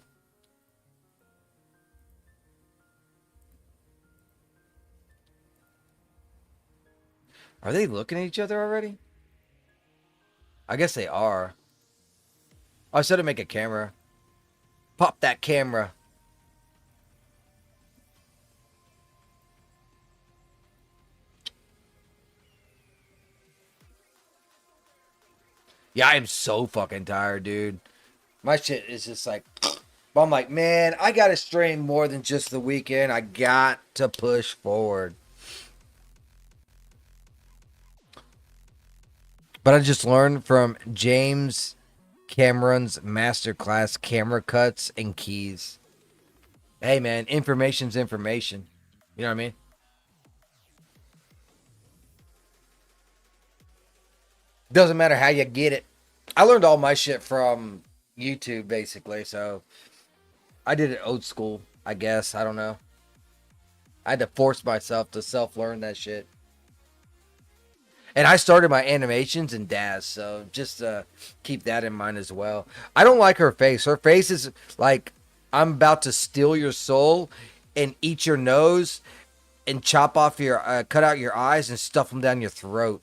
Are they looking at each other already? I guess they are. I should have make a camera. Pop that camera. Yeah, I am so fucking tired, dude. My shit is just like, but I'm like, man, I gotta strain more than just the weekend. I got to push forward. But I just learned from James Cameron's masterclass camera cuts and keys. Hey, man, information's information. You know what I mean? Doesn't matter how you get it. I learned all my shit from YouTube, basically. So I did it old school, I guess. I don't know. I had to force myself to self-learn that shit. And I started my animations in Daz, so just keep that in mind as well. I don't like her face. Her face is like, I'm about to steal your soul and eat your nose and chop off your, cut out your eyes and stuff them down your throat.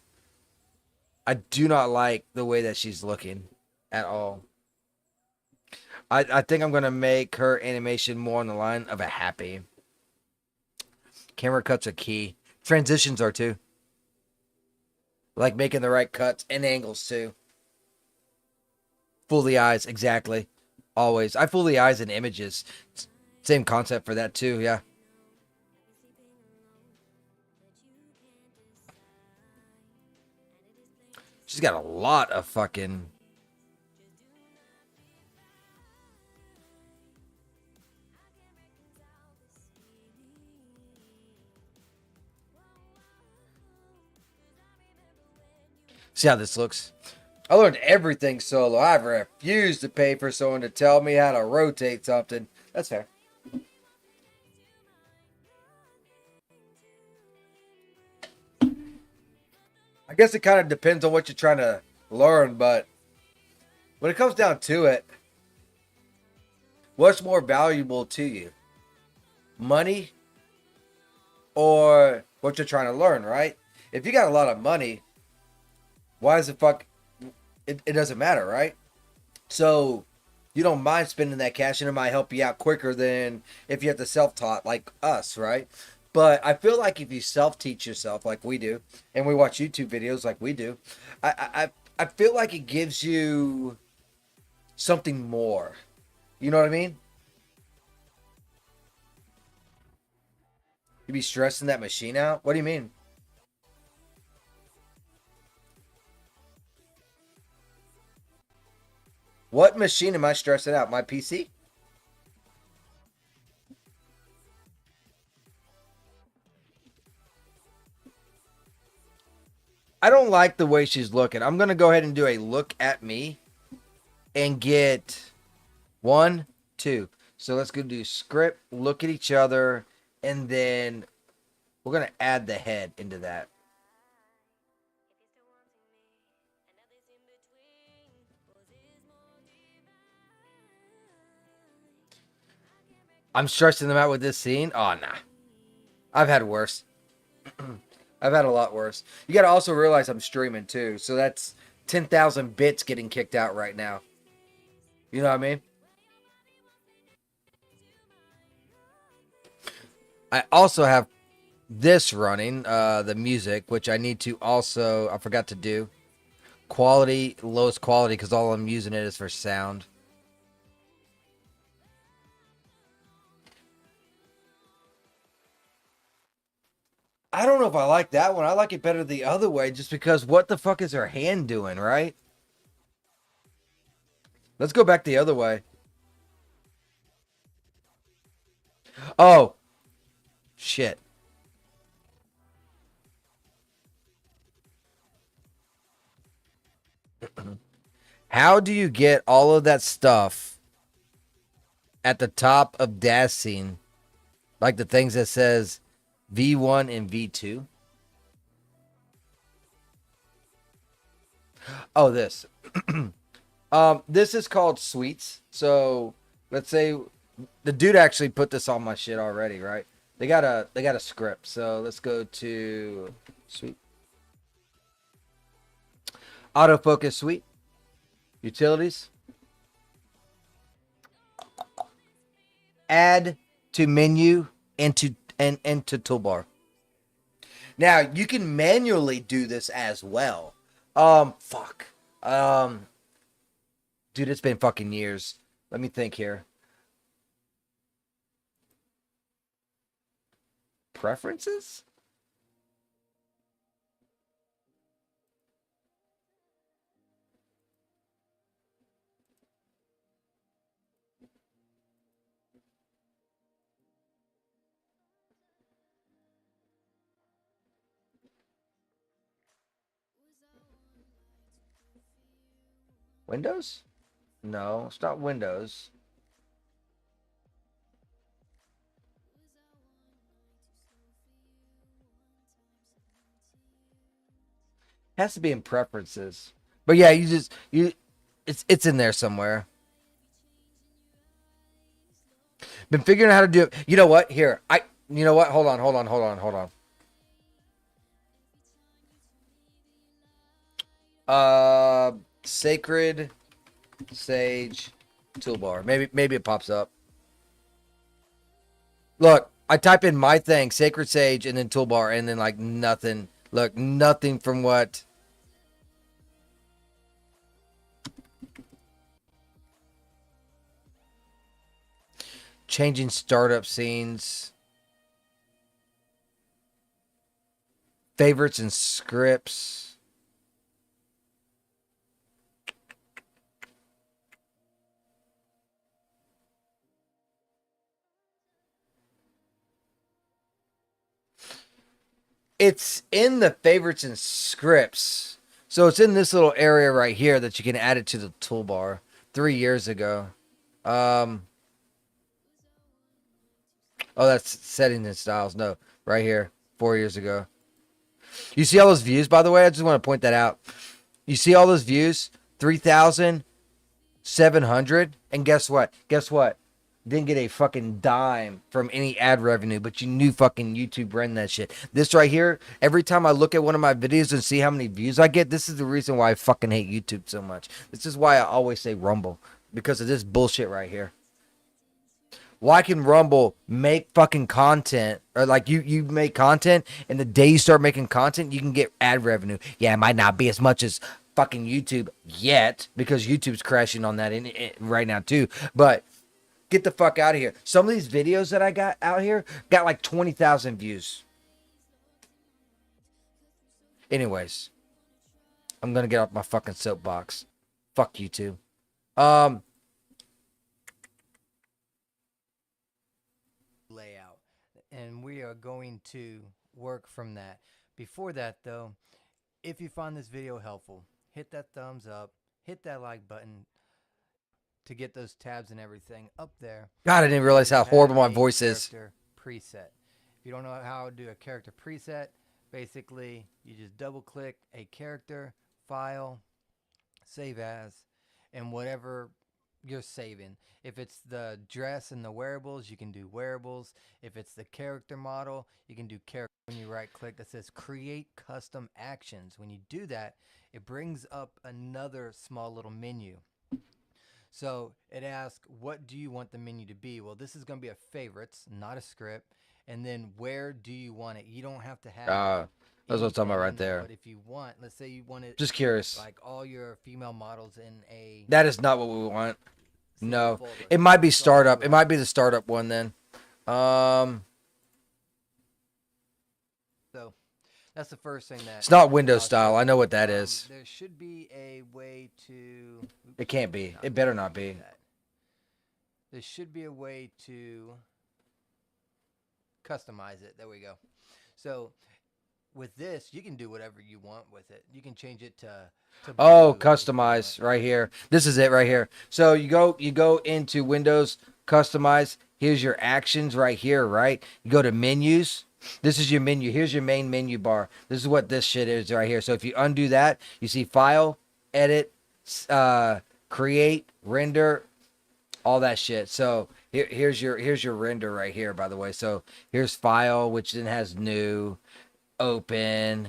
I do not like the way that she's looking at all. I think I'm going to make her animation more on the line of a happy. Camera cuts are key. Transitions are too. Like making the right cuts and angles too. Fool the eyes, exactly. Always. I fool the eyes in images. Same concept for that too, yeah. She's got a lot of fucking... See how this looks? I learned everything solo. I refuse to pay for someone to tell me how to rotate something. That's fair. I guess it kind of depends on what you're trying to learn, but when it comes down to it, what's more valuable to you? Money or what you're trying to learn, right? If you got a lot of money, why is it doesn't matter, right? So you don't mind spending that cash and it might help you out quicker than if you have to self-taught like us, right? But I feel like if you self-teach yourself like we do, and we watch YouTube videos like we do, I feel like it gives you something more. You know what I mean? You be stressing that machine out? What do you mean? What machine am I stressing out? My PC? I don't like the way she's looking. I'm going to go ahead and do a look at me and get 1, 2. So let's go do script, look at each other, and then we're going to add the head into that. I'm stressing them out with this scene. Oh, nah. I've had worse. I've had a lot worse. You got to also realize I'm streaming too. So that's 10,000 bits getting kicked out right now. You know what I mean? I also have this running, the music, which I need to also, I forgot to do. Quality, lowest quality, because all I'm using it is for sound. I don't know if I like that one. I like it better the other way just because what the fuck is her hand doing, right? Let's go back the other way. Oh, shit. How do you get all of that stuff at the top of Daz scene? Like the things that says V1 and V2? Oh, this. This is called Sweets. So let's say the dude actually put this on my shit already, right? They got a script. So let's go to Sweet. Autofocus Suite. Utilities. Add to menu and to toolbar. Now you can manually do this as well. Fuck. Dude, it's been fucking years. Let me think here. Preferences? Windows? No, it's not Windows. It has to be in preferences. But yeah, it's in there somewhere. Been figuring out how to do it. You know what? Here. You know what? Hold on. Sacred Sage toolbar. Maybe it pops up. Look, I type in my thing, Sacred Sage, and then toolbar, and then like nothing. Look, nothing from what. Changing startup scenes. Favorites and scripts. It's in the favorites and scripts, So it's in this little area right here that you can add it to the toolbar 3 years ago. Oh, that's settings and styles. No, right here, 4 years ago. You see all those views, by the way? I just want to point that out. You see all those views? 3,700. And guess what? Guess what? Didn't get a fucking dime from any ad revenue, but you knew fucking YouTube ran that shit. This right here, every time I look at one of my videos and see how many views I get, this is the reason why I fucking hate YouTube so much. This is why I always say Rumble, because of this bullshit right here. Why can Rumble make fucking content, or like you make content, and the day you start making content, you can get ad revenue. Yeah, it might not be as much as fucking YouTube yet, because YouTube's crashing on that right now too. But get the fuck out of here. Some of these videos that I got out here got like 20,000 views. Anyways, I'm gonna get off my fucking soapbox. Fuck YouTube. Layout, and we are going to work from that. Before that though, if you find this video helpful, hit that thumbs up, hit that like button to get those tabs and everything up there. God, I didn't realize how You horrible my have a voice is. character preset. If you don't know how to do a character preset, basically you just double click a character, file, save as, and whatever you're saving. If it's the dress and the wearables, you can do wearables. If it's the character model, you can do character. When you right click that says create custom actions, when you do that, it brings up another small little menu. So it asks, what do you want the menu to be? Well, this is going to be a favorites, not a script. And then where do you want it? You don't have to have that's what I'm talking about right anything in there. But if you want, let's say you want it Just curious. like all your female models in a That is not what we want. single No, folder. it might be So startup. do It that. might be the startup one then. So that's the first thing that It's not Windows I'll style. show I know you. what that is. There should be a way to. It can't be. It better not be. There should be a way to customize it. There we go. So with this, you can do whatever you want with it. You can change it to Oh, blue if you customize want. right here. This is it right here. So you go into Windows, customize. Here's your actions right here, right? You go to menus. This is your menu. Here's your main menu bar. This is what this shit is right here. So if you undo that, you see file, edit, create, render, all that shit. So here's your render right here, by the way. So here's file, which then has new, open,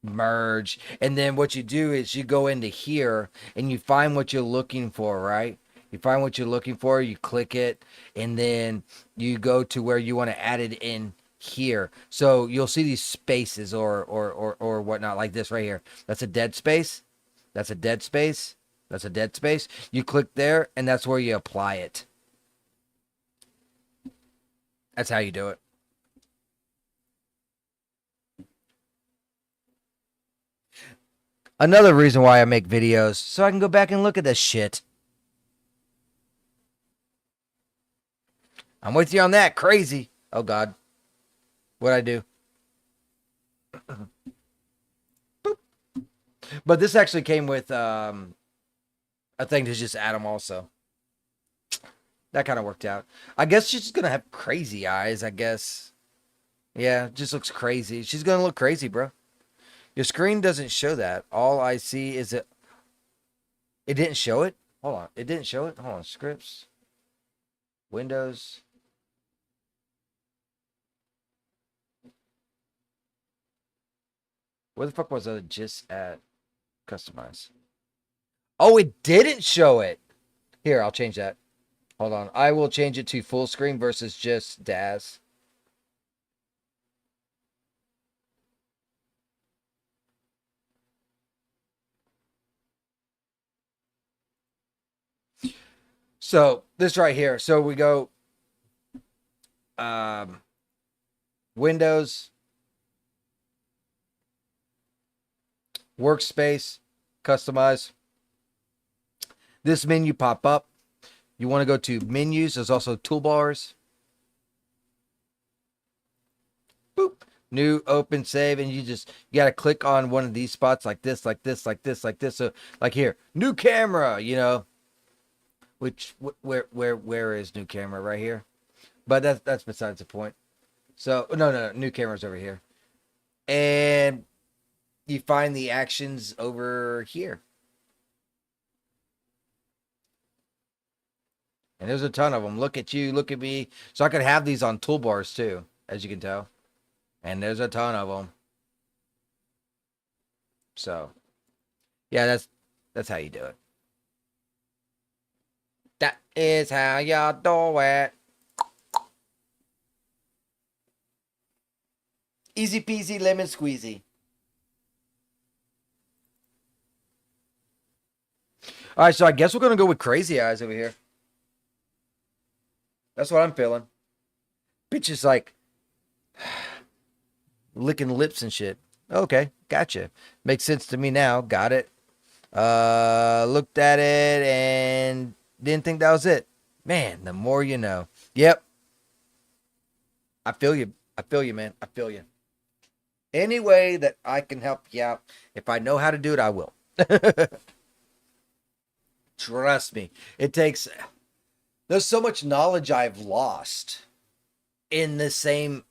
merge, and then what you do is you go into here and you find what you're looking for, right? You find what you're looking for, you click it, and then you go to where you want to add it in here. So you'll see these spaces or whatnot, like this right here. That's a dead space. That's a dead space. That's a dead space. You click there, and that's where you apply it. That's how you do it. Another reason why I make videos, so I can go back and look at this shit. I'm with you on that. Crazy. Oh, God. What'd I do? Boop. But this actually came with a thing to just add them also. That kind of worked out. I guess she's just going to have crazy eyes, I guess. Yeah, just looks crazy. She's going to look crazy, bro. Your screen doesn't show that. All I see is it. It didn't show it? Hold on. It didn't show it? Hold on. Scripts. Windows. Where the fuck was I just at? Customize. Oh, it didn't show it. Here, I'll change that. Hold on. I will change it to full screen versus just Daz. So this right here. So we go Windows, workspace, customize. This menu pop up. You want to go to menus. There's also toolbars. Boop. new open save, and you got to click on one of these spots like this, like this, like this, like this. So like here, new camera, you know, which where is new camera? Right here. But that's besides the point. So no, new camera's over here. And you find the actions over here. And there's a ton of them. Look at you, look at me. So I could have these on toolbars too, as you can tell. And there's a ton of them. So, yeah, that's how you do it. That is how y'all do it. Easy peasy lemon squeezy. All right, so I guess we're gonna go with crazy eyes over here. That's what I'm feeling. Bitch is like licking lips and shit. Okay, gotcha. Makes sense to me now. Got it. Looked at it and didn't think that was it. Man, the more you know. Yep. I feel you. I feel you, man. I feel you. Any way that I can help you out, if I know how to do it, I will. Trust me. There's so much knowledge I've lost in the same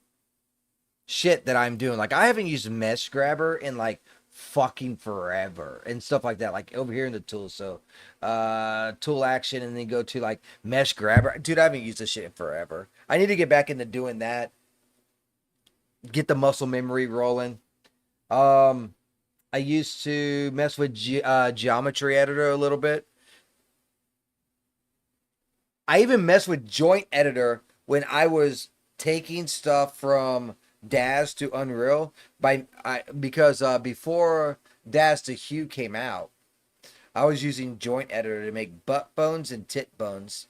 shit that I'm doing. Like, I haven't used Mesh Grabber in like fucking forever and stuff like that. Like over here in the tools. So, tool action, and then go to like Mesh Grabber. Dude, I haven't used this shit in forever. I need to get back into doing that. Get the muscle memory rolling. I used to mess with geometry editor a little bit. I even messed with joint editor when I was taking stuff from Daz to Unreal because before Daz to Hue came out, I was using joint editor to make butt bones and tit bones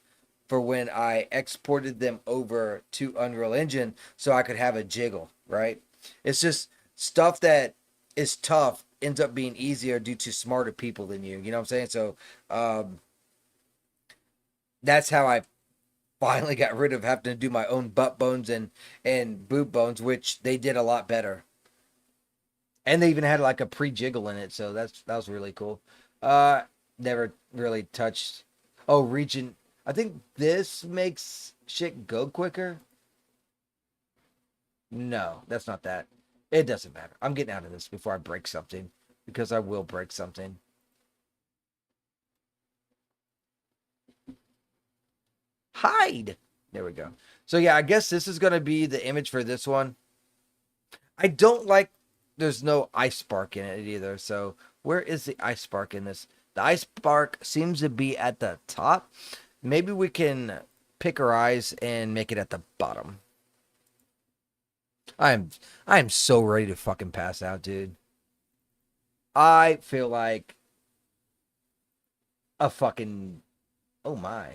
for when I exported them over to Unreal Engine so I could have a jiggle, right? It's just stuff that is tough ends up being easier due to smarter people than you. You know what I'm saying? So that's how I finally got rid of having to do my own butt bones and boob bones, which they did a lot better. And they even had like a pre-jiggle in it, so that was really cool. Never really touched. Oh, region. I think this makes shit go quicker. No, that's not that. It doesn't matter. I'm getting out of this before I break something, because I will break something. Hide. There we go. So yeah, I guess this is going to be the image for this one. I don't like there's no ice spark in it either. So where is the ice spark in this? The ice spark seems to be at the top. Maybe we can pick our eyes and make it at the bottom. I'm so ready to fucking pass out, dude. I feel like a fucking, oh my.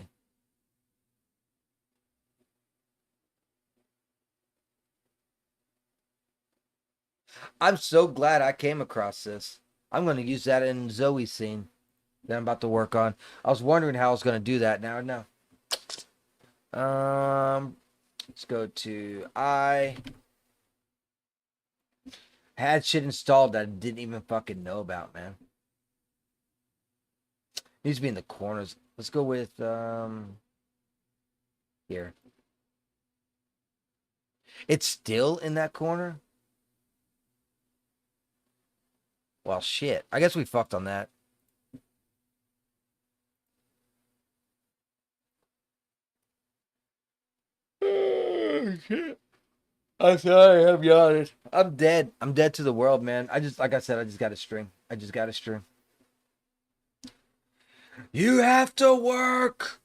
I'm so glad I came across this. I'm going to use that in Zoe's scene that I'm about to work on. I was wondering how I was going to do that. Now. Let's go to I had shit installed that I didn't even fucking know about, man. Needs to be in the corners. Let's go with here. It's still in that corner? Well, shit. I guess we fucked on that. Oh, shit. I'm sorry, I'm yawning. I'm dead. I'm dead to the world, man. Like I said, I just got a string. I just got a string. You have to work.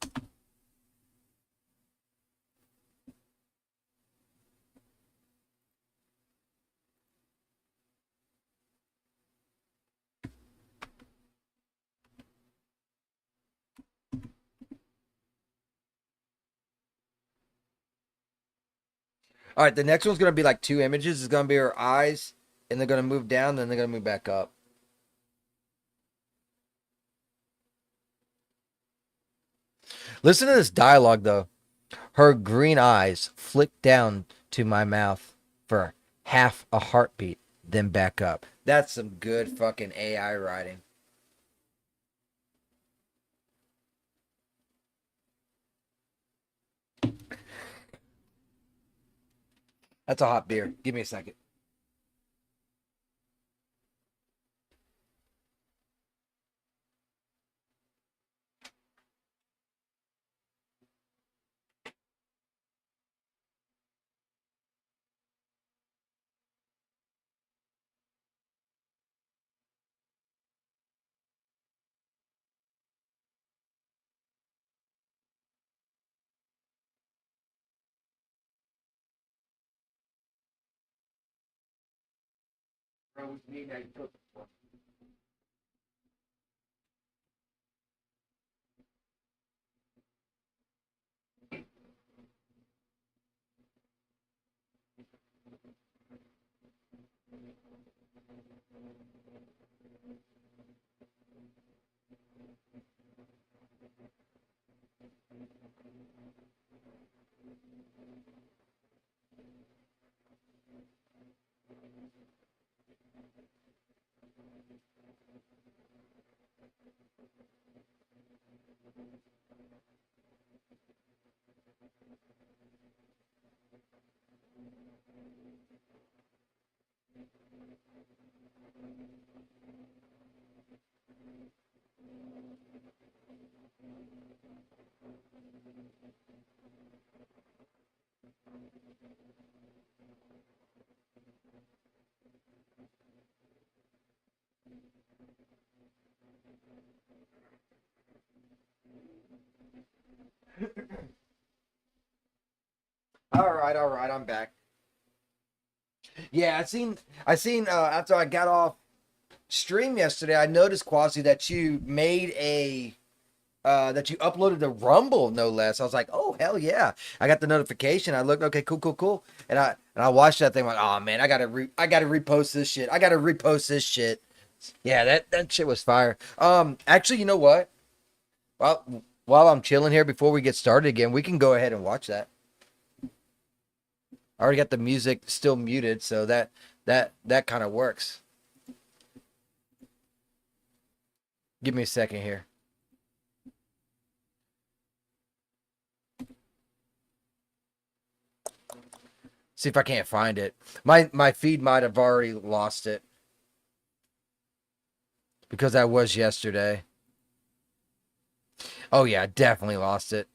All right, the next one's going to be like two images. It's going to be her eyes, and they're going to move down, then they're going to move back up. Listen to this dialogue, though. Her green eyes flick down to my mouth for half a heartbeat, then back up. That's some good fucking AI writing. That's a hot beer. Give me a second. All right, I'm back. Yeah, I seen after I got off stream yesterday, I noticed Quasi that you made a that you uploaded to Rumble, no less. I was like, oh hell yeah! I got the notification. I looked, okay, cool, and I watched that thing. Like, oh man, I gotta repost this shit. I gotta repost this shit. Yeah, that shit was fire. Actually, you know what? While I'm chilling here before we get started again, we can go ahead and watch that. I already got the music still muted, so that kind of works. Give me a second here. See if I can't find it. My feed might have already lost it. Because that was yesterday. Oh yeah, definitely lost it.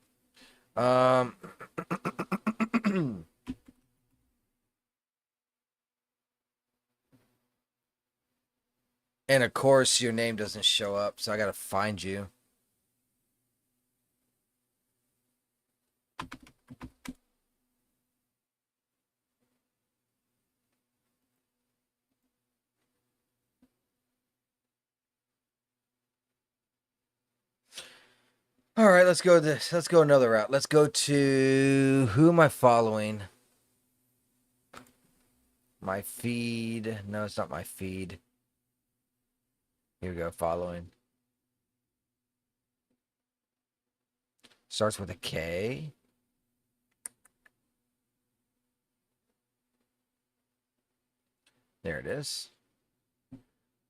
And of course, your name doesn't show up, so I gotta find you. All right, let's go this. Let's go another route. Let's go to who am I following? My feed. No, it's not my feed. Here we go, following. Starts with a K. There it is.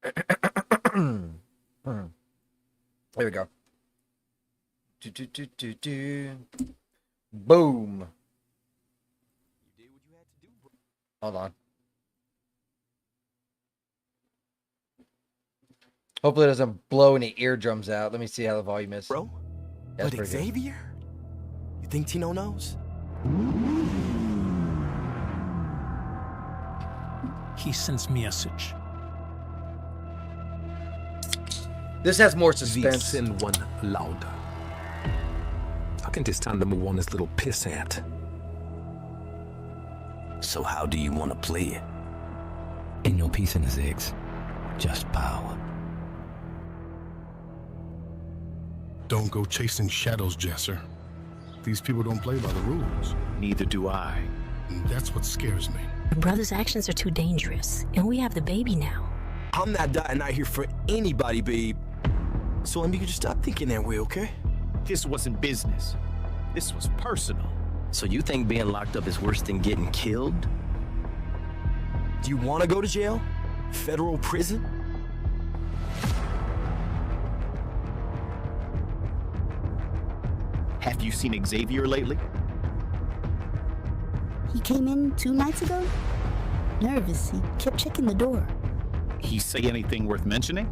There we go. Boom. Hold on. Hopefully it doesn't blow any eardrums out. Let me see how the volume is. Bro, That's but pretty good. Xavier? You think Tino knows? He sends me a message. This has more We suspense. send one louder. I can just stand him one his little pissant. So how do you want to play it? Ain't no peace in the Zigs, just power. Don't go chasing shadows, Jesser. These people don't play by the rules. Neither do I. And that's what scares me. My brother's actions are too dangerous, and we have the baby now. I'm not dying out here for anybody, babe. So let me just stop thinking that way, okay? This wasn't business. This was personal. So you think being locked up is worse than getting killed? Do you want to go to jail? Federal prison? Have you seen Xavier lately? He came in 2 nights ago? Nervous, he kept checking the door. He say anything worth mentioning?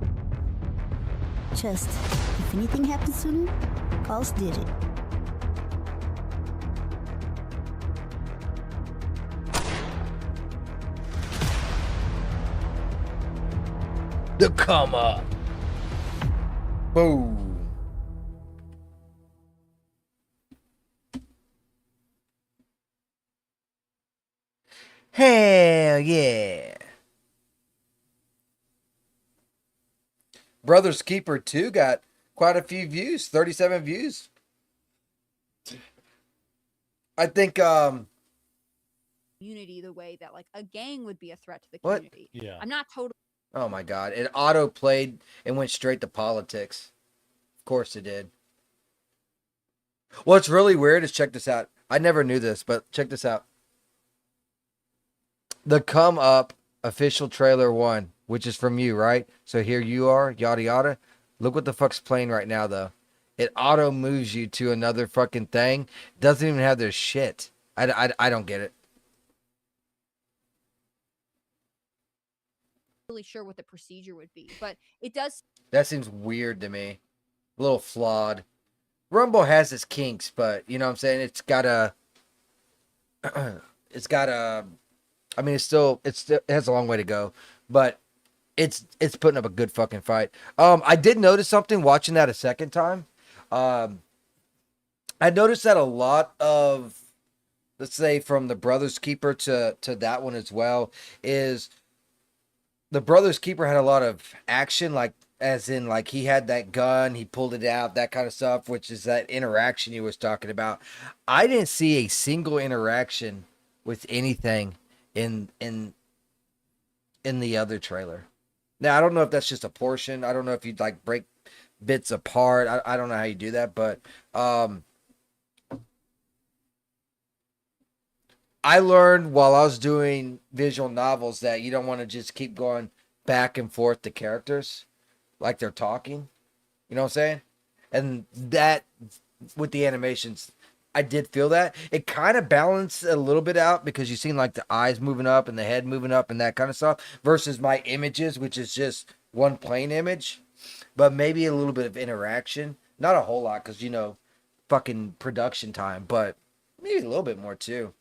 Just, if anything happens to him, Carlos did it. The come up. Boom. Hell yeah. Brothers Keeper 2 got quite a few views, 37 views. I think community the way that like a gang would be a threat to the What? community. Yeah. I'm not totally oh my god, it auto played and went straight to politics. Of course it did. What's really weird is, check this out. I never knew this, but check this out. The Come Up official trailer 1, which is from you, right? So here you are, yada yada. Look what the fuck's playing right now, though. It auto moves you to another fucking thing. Doesn't even have their shit. I don't get it. sure what the procedure would be, but it does. That seems weird to me. A little flawed. Rumble has its kinks, but you know what I'm saying? It's got a I mean, it has a long way to go, but it's putting up a good fucking fight. I did notice something watching that a second time. I noticed that a lot of, let's say, from the Brothers Keeper to that one as well, is the Brothers Keeper had a lot of action, like as in like he had that gun, he pulled it out, that kind of stuff, which is that interaction he was talking about. I didn't see a single interaction with anything in the other trailer. Now I don't know if that's just a portion. I don't know if you'd like break bits apart. I don't know how you do that, but I learned while I was doing visual novels that you don't want to just keep going back and forth to characters like they're talking. You know what I'm saying? And that with the animations, I did feel that. It kind of balanced a little bit out because you seen like the eyes moving up and the head moving up and that kind of stuff versus my images, which is just one plain image, but maybe a little bit of interaction. Not a whole lot because, you know, fucking production time, but maybe a little bit more too.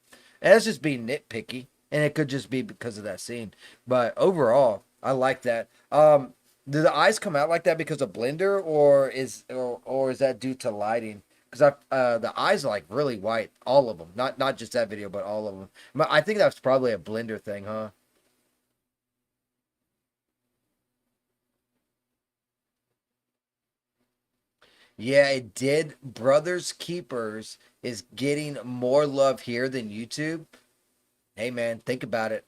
And that's just being nitpicky, and it could just be because of that scene. But overall, I like that. Do the eyes come out like that because of Blender, or is that due to lighting? Because the eyes are like really white, all of them. Not just that video, but all of them. I think that's probably a Blender thing, huh? Yeah, it did. Brothers Keepers is getting more love here than YouTube. Hey man, think about it.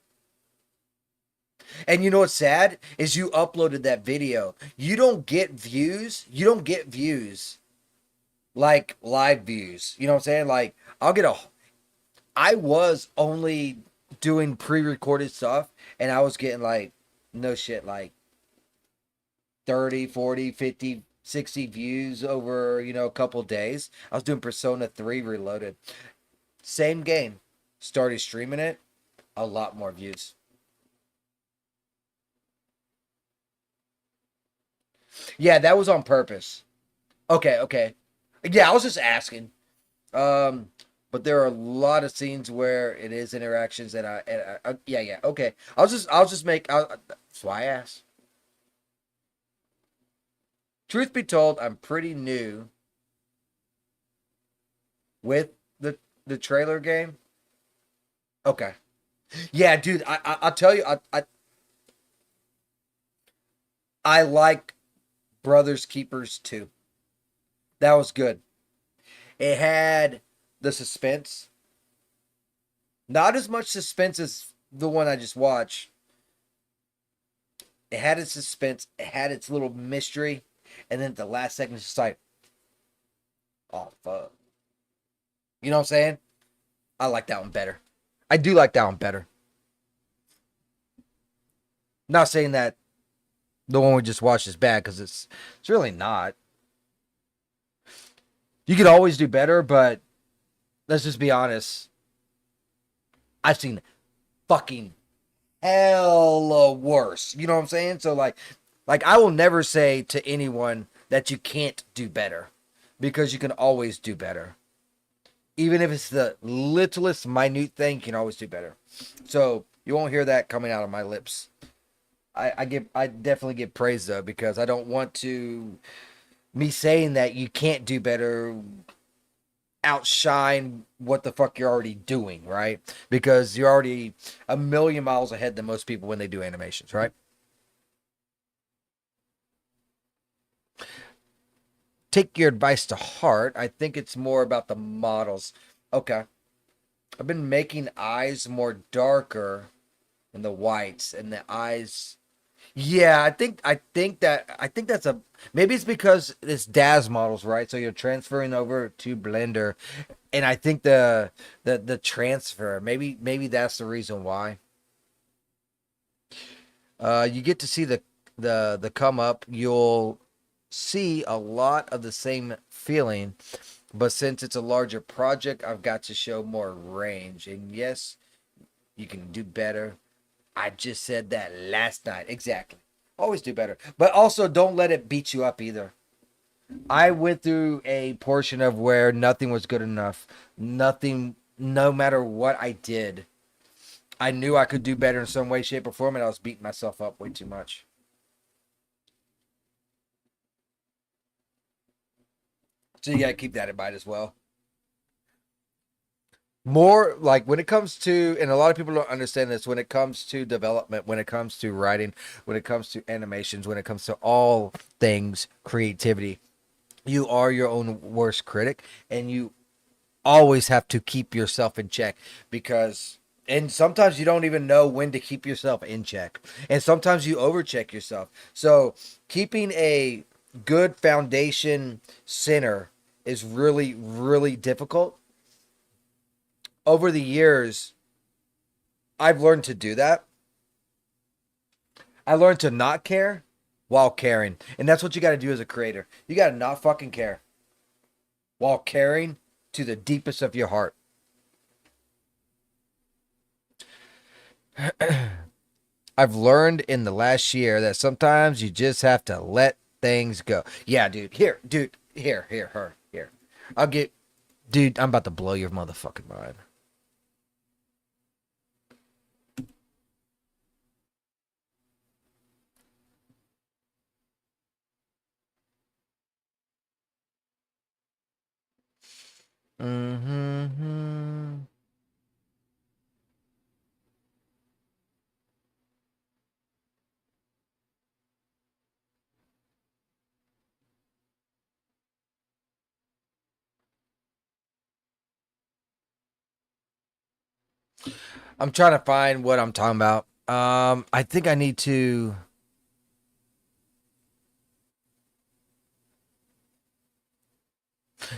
And you know what's sad is you uploaded that video. You don't get views. You don't get views like live views. You know what I'm saying? Like I was only doing pre-recorded stuff and I was getting like no shit like 30, 40, 50, 60 views over, you know, a couple days. I was doing Persona 3 Reloaded. Same game. Started streaming it. A lot more views. Yeah, that was on purpose. Okay. Yeah, I was just asking. But there are a lot of scenes where it is interactions and yeah, okay. That's why I asked. Truth be told, I'm pretty new with the trailer game. Okay. Yeah, dude, I'll tell you, I like Brothers Keepers 2. That was good. It had the suspense. Not as much suspense as the one I just watched. It had its suspense. It had its little mystery. And then at the last second, it's just like, oh, fuck. You know what I'm saying? I like that one better. I do like that one better. Not saying that the one we just watched is bad, because it's really not. You could always do better, but let's just be honest. I've seen fucking hella worse. You know what I'm saying? So like I will never say to anyone that you can't do better, because you can always do better. Even if it's the littlest minute thing, you can always do better. So you won't hear that coming out of my lips. I definitely give praise though, because I don't want to me saying that you can't do better outshine what the fuck you're already doing, right? Because you're already a million miles ahead than most people when they do animations, right? Take your advice to heart. I think it's more about the models. Okay. I've been making eyes more darker in the whites, and the eyes. Yeah, I think that's a maybe it's because it's DAZ models, right? So you're transferring over to Blender, and I think the transfer, maybe that's the reason why. You get to see the come up. You'll see a lot of the same feeling, but since it's a larger project, I've got to show more range. And yes, you can do better. I just said that last night. Exactly. Always do better. But also don't let it beat you up either. I went through a portion of where nothing was good enough. Nothing, no matter what I did. I knew I could do better in some way, shape, or form, and I was beating myself up way too much. So you gotta keep that in mind as well. More like when it comes to, and a lot of people don't understand this, when it comes to development, when it comes to writing, when it comes to animations, when it comes to all things creativity, you are your own worst critic, and you always have to keep yourself in check, because and sometimes you don't even know when to keep yourself in check, and sometimes you overcheck yourself. So keeping a good foundation center is really, really difficult. Over the years, I've learned to do that. I learned to not care while caring, and that's what you got to do as a creator. You got to not fucking care while caring to the deepest of your heart. I've learned in the last year that sometimes you just have to let things go. Yeah, dude. Here. I'll get, dude, I'm about to blow your motherfucking mind. Mm-hmm. I'm trying to find what I'm talking about. I think I need to.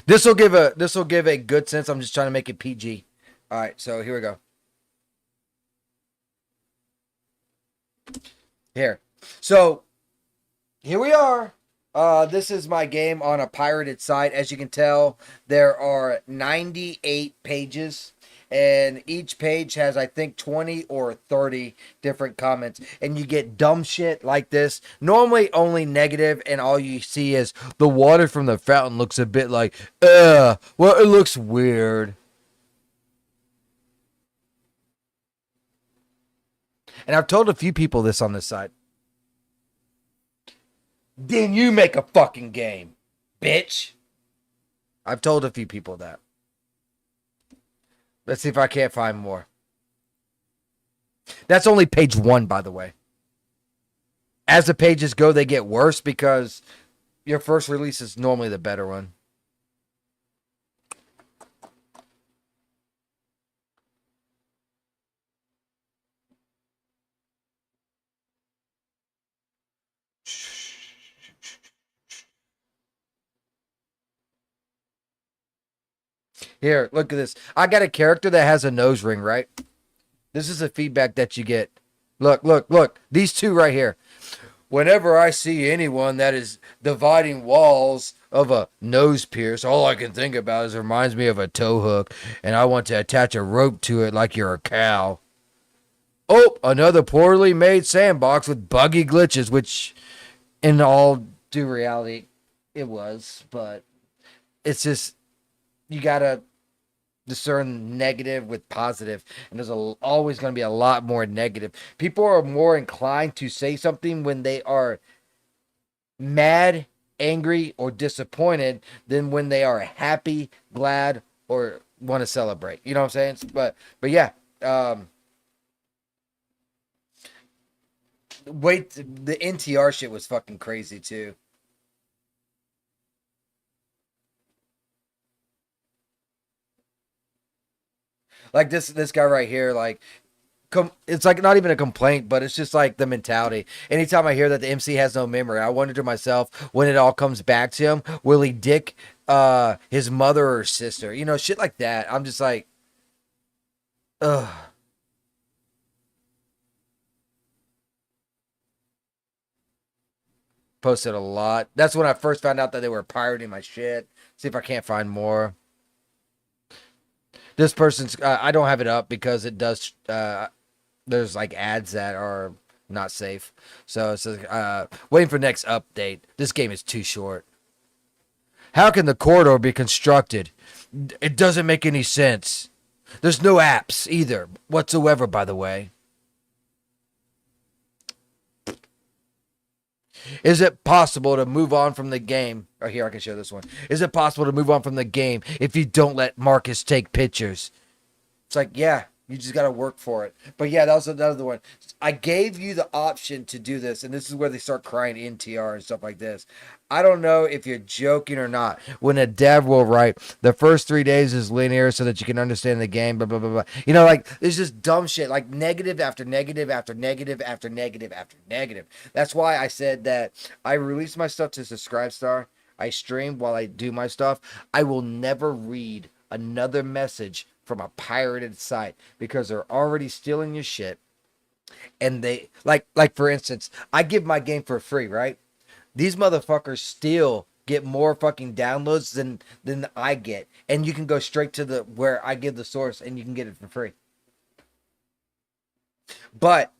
This will give a good sense. I'm just trying to make it PG. All right, so here we go. Here. So here we are. This is my game on a pirated site. As you can tell, there are 98 pages, and each page has, I think, 20 or 30 different comments, and you get dumb shit like this. Normally only negative, and all you see is the water from the fountain looks a bit like, well, it looks weird. And I've told a few people this on this site. Then you make a fucking game, bitch. I've told a few people that. Let's see if I can't find more. That's only page 1, by the way. As the pages go, they get worse because your first release is normally the better one. Here, look at this. I got a character that has a nose ring, right? This is the feedback that you get. Look, look, look. These two right here. Whenever I see anyone that is dividing walls of a nose pierce, all I can think about is it reminds me of a tow hook, and I want to attach a rope to it like you're a cow. Oh, another poorly made sandbox with buggy glitches, which in all due reality, it was, but it's just, you gotta discern negative with positive, and there's always going to be a lot more negative. People are more inclined to say something when they are mad, angry, or disappointed than when they are happy, glad, or want to celebrate. You know what I'm saying? But yeah, wait, the NTR shit was fucking crazy too. Like this guy right here, like it's like not even a complaint, but it's just like the mentality. Anytime I hear that the MC has no memory, I wonder to myself, when it all comes back to him, will he dick his mother or sister? You know, shit like that. I'm just like, ugh. Posted a lot. That's when I first found out that they were pirating my shit. See if I can't find more. This person's I don't have it up because it does there's like ads that are not safe. So it says waiting for next update. This game is too short. How can the corridor be constructed? It doesn't make any sense. There's no apps either whatsoever, by the way. Is it possible to move on from the game? Oh, here, I can show this one. Is it possible to move on from the game if you don't let Marcus take pictures? It's like, yeah, you just got to work for it. But yeah, that was another one. I gave you the option to do this, and this is where they start crying NTR and stuff like this. I don't know if you're joking or not. When a dev will write, the first 3 days is linear so that you can understand the game, blah, blah, blah, blah. You know, like, it's just dumb shit. Like, negative after negative after negative after negative after negative. That's why I said that I release my stuff to Subscribestar. I stream while I do my stuff. I will never read another message from a pirated site because they're already stealing your shit. And they, like for instance, I give my game for free, right? These motherfuckers still get more fucking downloads than I get. And you can go straight to the where I give the source and you can get it for free. But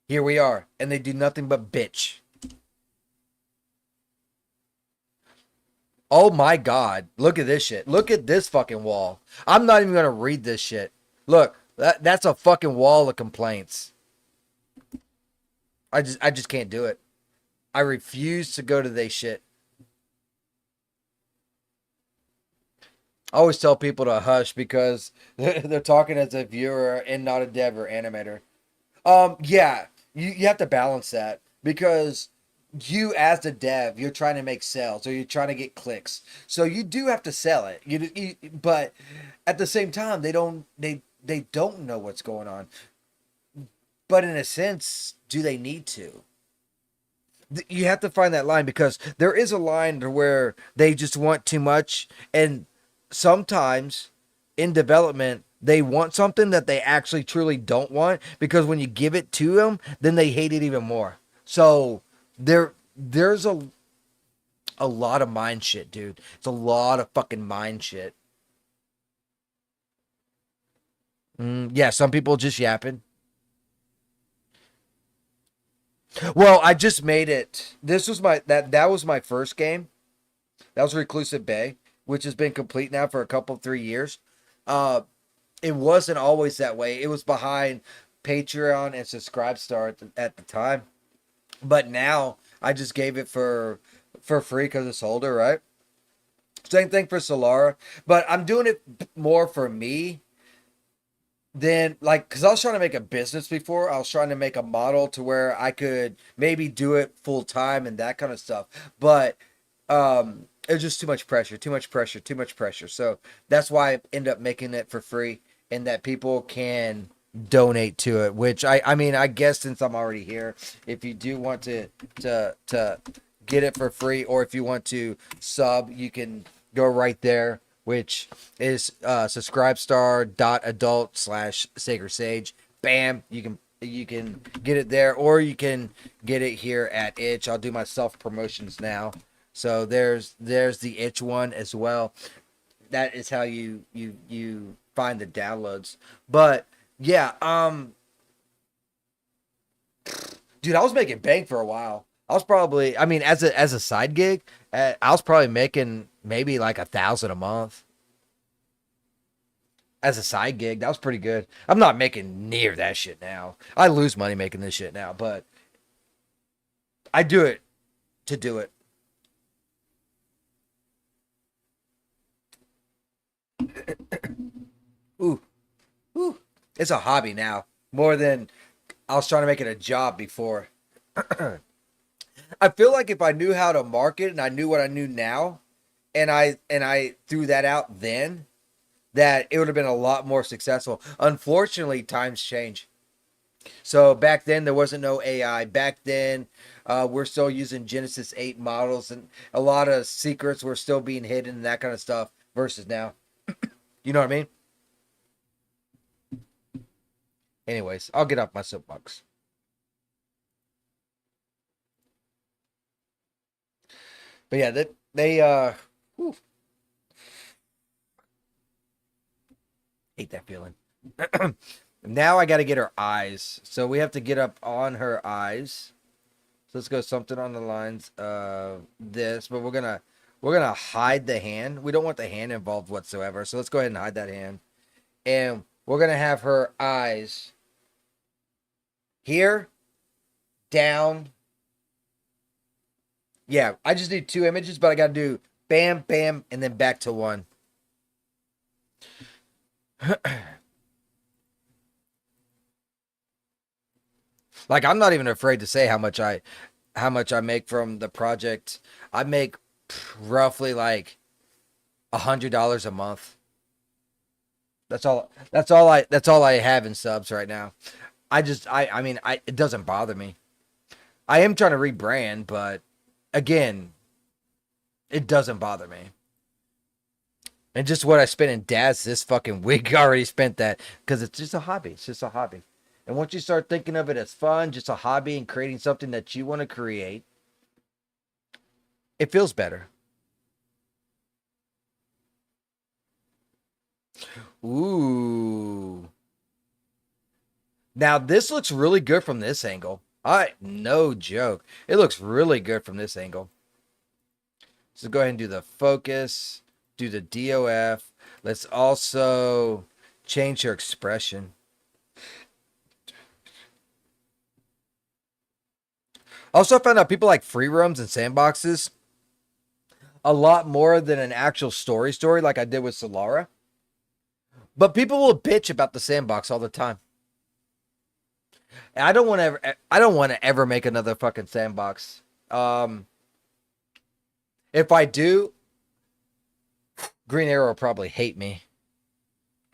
here we are, and they do nothing but bitch. Oh my God, look at this shit. Look at this fucking wall. I'm not even going to read this shit. Look, that's a fucking wall of complaints. I just can't do it. I refuse to go to they shit. I always tell people to hush because they're talking as a viewer and not a dev or animator. Yeah, you have to balance that because you as the dev, you're trying to make sales or you're trying to get clicks. So you do have to sell it. But at the same time, they don't know what's going on. But in a sense, do they need to? You have to find that line because there is a line to where they just want too much, and sometimes in development they want something that they actually truly don't want, because when you give it to them, then they hate it even more. So there's a lot of mind shit, dude. It's a lot of fucking mind shit. Yeah, some people just yapping. Well, I just made it. This was that was my first game. That was Reclusive Bay, which has been complete now for a couple 3 years. It wasn't always that way. It was behind Patreon and Subscribestar at the time. But now I just gave it for free because it's older, right? Same thing for Solara, but I'm doing it more for me. Then, like, because I was trying to make a business before. I was trying to make a model to where I could maybe do it full time and that kind of stuff. But it was just too much pressure. So that's why I end up making it for free, and that people can donate to it. Which I mean, I guess since I'm already here, if you do want to get it for free, or if you want to sub, you can go right there, which is subscribestar.adult/sacred sage. Bam, you can You can get it there, or you can get it here at Itch. I'll do my self promotions now. So there's the Itch one as well. That is how you find the downloads. But yeah, dude, I was making bank for a while. I was probably, I mean, as a side gig, I was probably making maybe like 1,000 a month. As a side gig, that was pretty good. I'm not making near that shit now. I lose money making this shit now, but I do it to do it. Ooh, ooh. It's a hobby now, more than I was trying to make it a job before. I feel like if I knew how to market and I knew what I knew now, and I threw that out then, that it would have been a lot more successful. Unfortunately, times change. So back then there wasn't no AI. Back then, we're still using Genesis 8 models, and a lot of secrets were still being hidden and that kind of stuff. Versus now, you know what I mean? Anyways, I'll get off my soapbox. But yeah, they whew. Hate that feeling. Now I got to get her eyes. So we have to get up on her eyes. So let's go something on the lines of this, but we're gonna hide the hand. We don't want the hand involved whatsoever. So let's go ahead and hide that hand. And we're gonna have her eyes here, down. Yeah, I just need 2 images, but I gotta do bam, bam, and then back to 1. Like, I'm not even afraid to say how much I make from the project. I make roughly like $100 a month. That's all I have in subs right now. I mean, it doesn't bother me. I am trying to rebrand, but again, it doesn't bother me. And just what I spent in Daz this fucking week, I already spent that because it's just a hobby. It's just a hobby. And once you start thinking of it as fun, just a hobby, and creating something that you want to create, it feels better. Ooh. Now this looks really good from this angle. No joke. It looks really good from this angle. So go ahead and do the focus, do the DOF. Let's also change her expression. Also, I found out people like free roams and sandboxes a lot more than an actual story like I did with Solara. But people will bitch about the sandbox all the time. And I don't want to ever make another fucking sandbox. If I do, Green Arrow will probably hate me.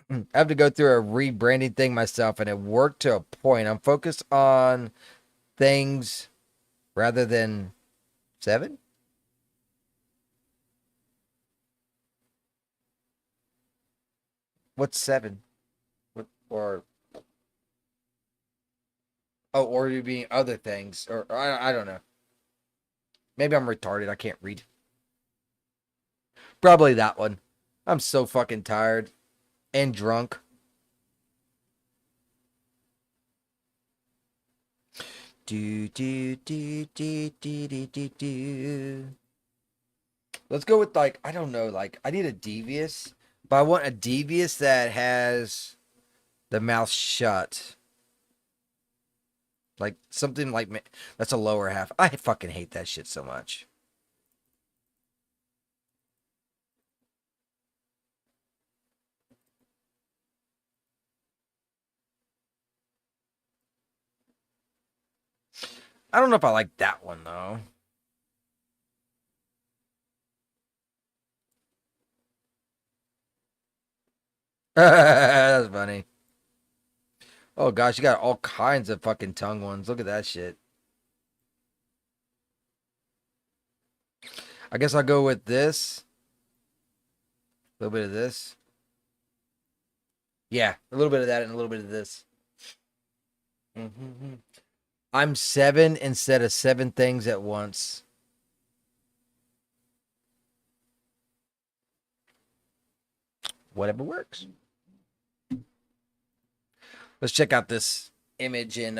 I have to go through a rebranding thing myself, and it worked to a point. I'm focused on things rather than 7. What's 7? Or you being other things, or I don't know. Maybe I'm retarded. I can't read. Probably that one. I'm so fucking tired and drunk. Let's go with like, I don't know, like I need a devious, but I want a devious that has the mouth shut. Like something like that's a lower half. I fucking hate that shit so much. I don't know if I like that one though. That's funny. Oh gosh, you got all kinds of fucking tongue ones. Look at that shit. I guess I'll go with this. A little bit of this. Yeah, a little bit of that and a little bit of this. Mm-hmm. I'm 7 instead of 7 things at once. Whatever works. Let's check out this image in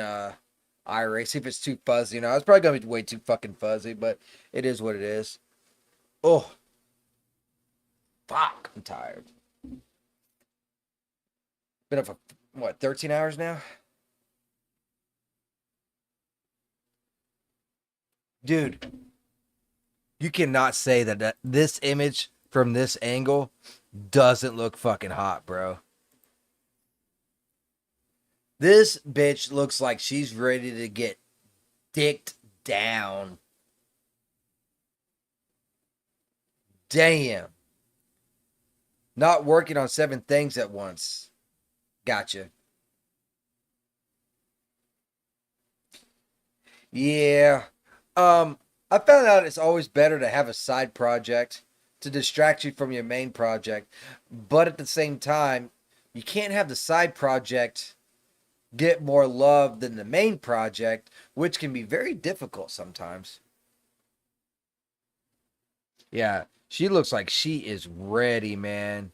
iRay. See if it's too fuzzy. You know, it's probably gonna be way too fucking fuzzy, but it is what it is. Oh, fuck! I'm tired. Been up for what, 13 hours now, dude. You cannot say that this image from this angle doesn't look fucking hot, bro. This bitch looks like she's ready to get dicked down. Damn. Not working on 7 things at once. Gotcha. Yeah. I found out it's always better to have a side project to distract you from your main project. But at the same time, you can't have the side project get more love than the main project, which can be very difficult sometimes. Yeah, she looks like she is ready, man.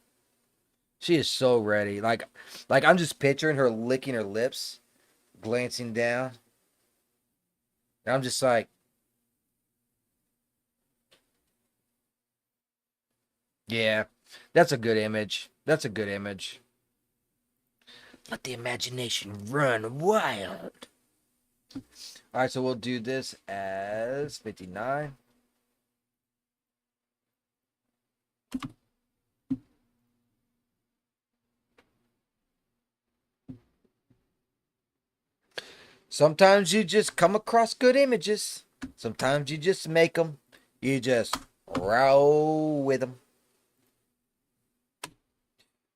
She is so ready. Like I'm just picturing her licking her lips, glancing down. And I'm just like, yeah, that's a good image. That's a good image. Let the imagination run wild. All right, so we'll do this as 59. Sometimes you just come across good images. Sometimes you just make them. You just roll with them.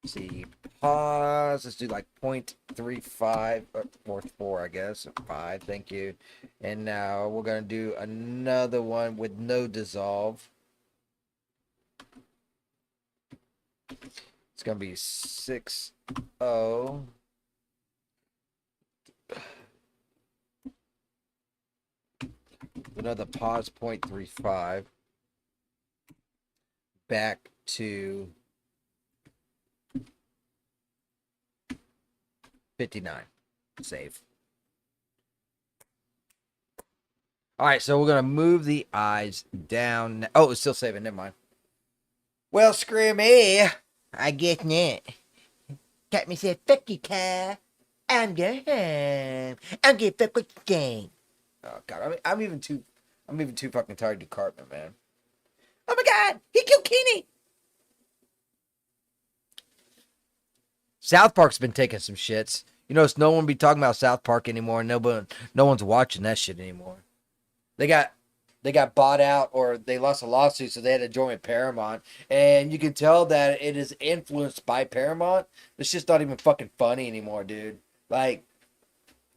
See, pause. Let's do like 0.35 or 4, I guess. 5, thank you. And now we're going to do another one with no dissolve. It's going to be 6.0. Another pause 0.35. Back to 59. Save. All right, so we're going to move the eyes down. Oh, it's still saving. Never mind. Well, screw me. I get it. Got me said, fuck you, car. I'm going home. I'm getting fuck with the game. Oh, God. I'm even too fucking tired to Cartman, man. Oh, my God. He killed Kenny. South Park's been taking some shits. You notice no one be talking about South Park anymore. No one's watching that shit anymore. They got bought out, or they lost a lawsuit, so they had to join with Paramount. And you can tell that it is influenced by Paramount. It's just not even fucking funny anymore, dude. Like,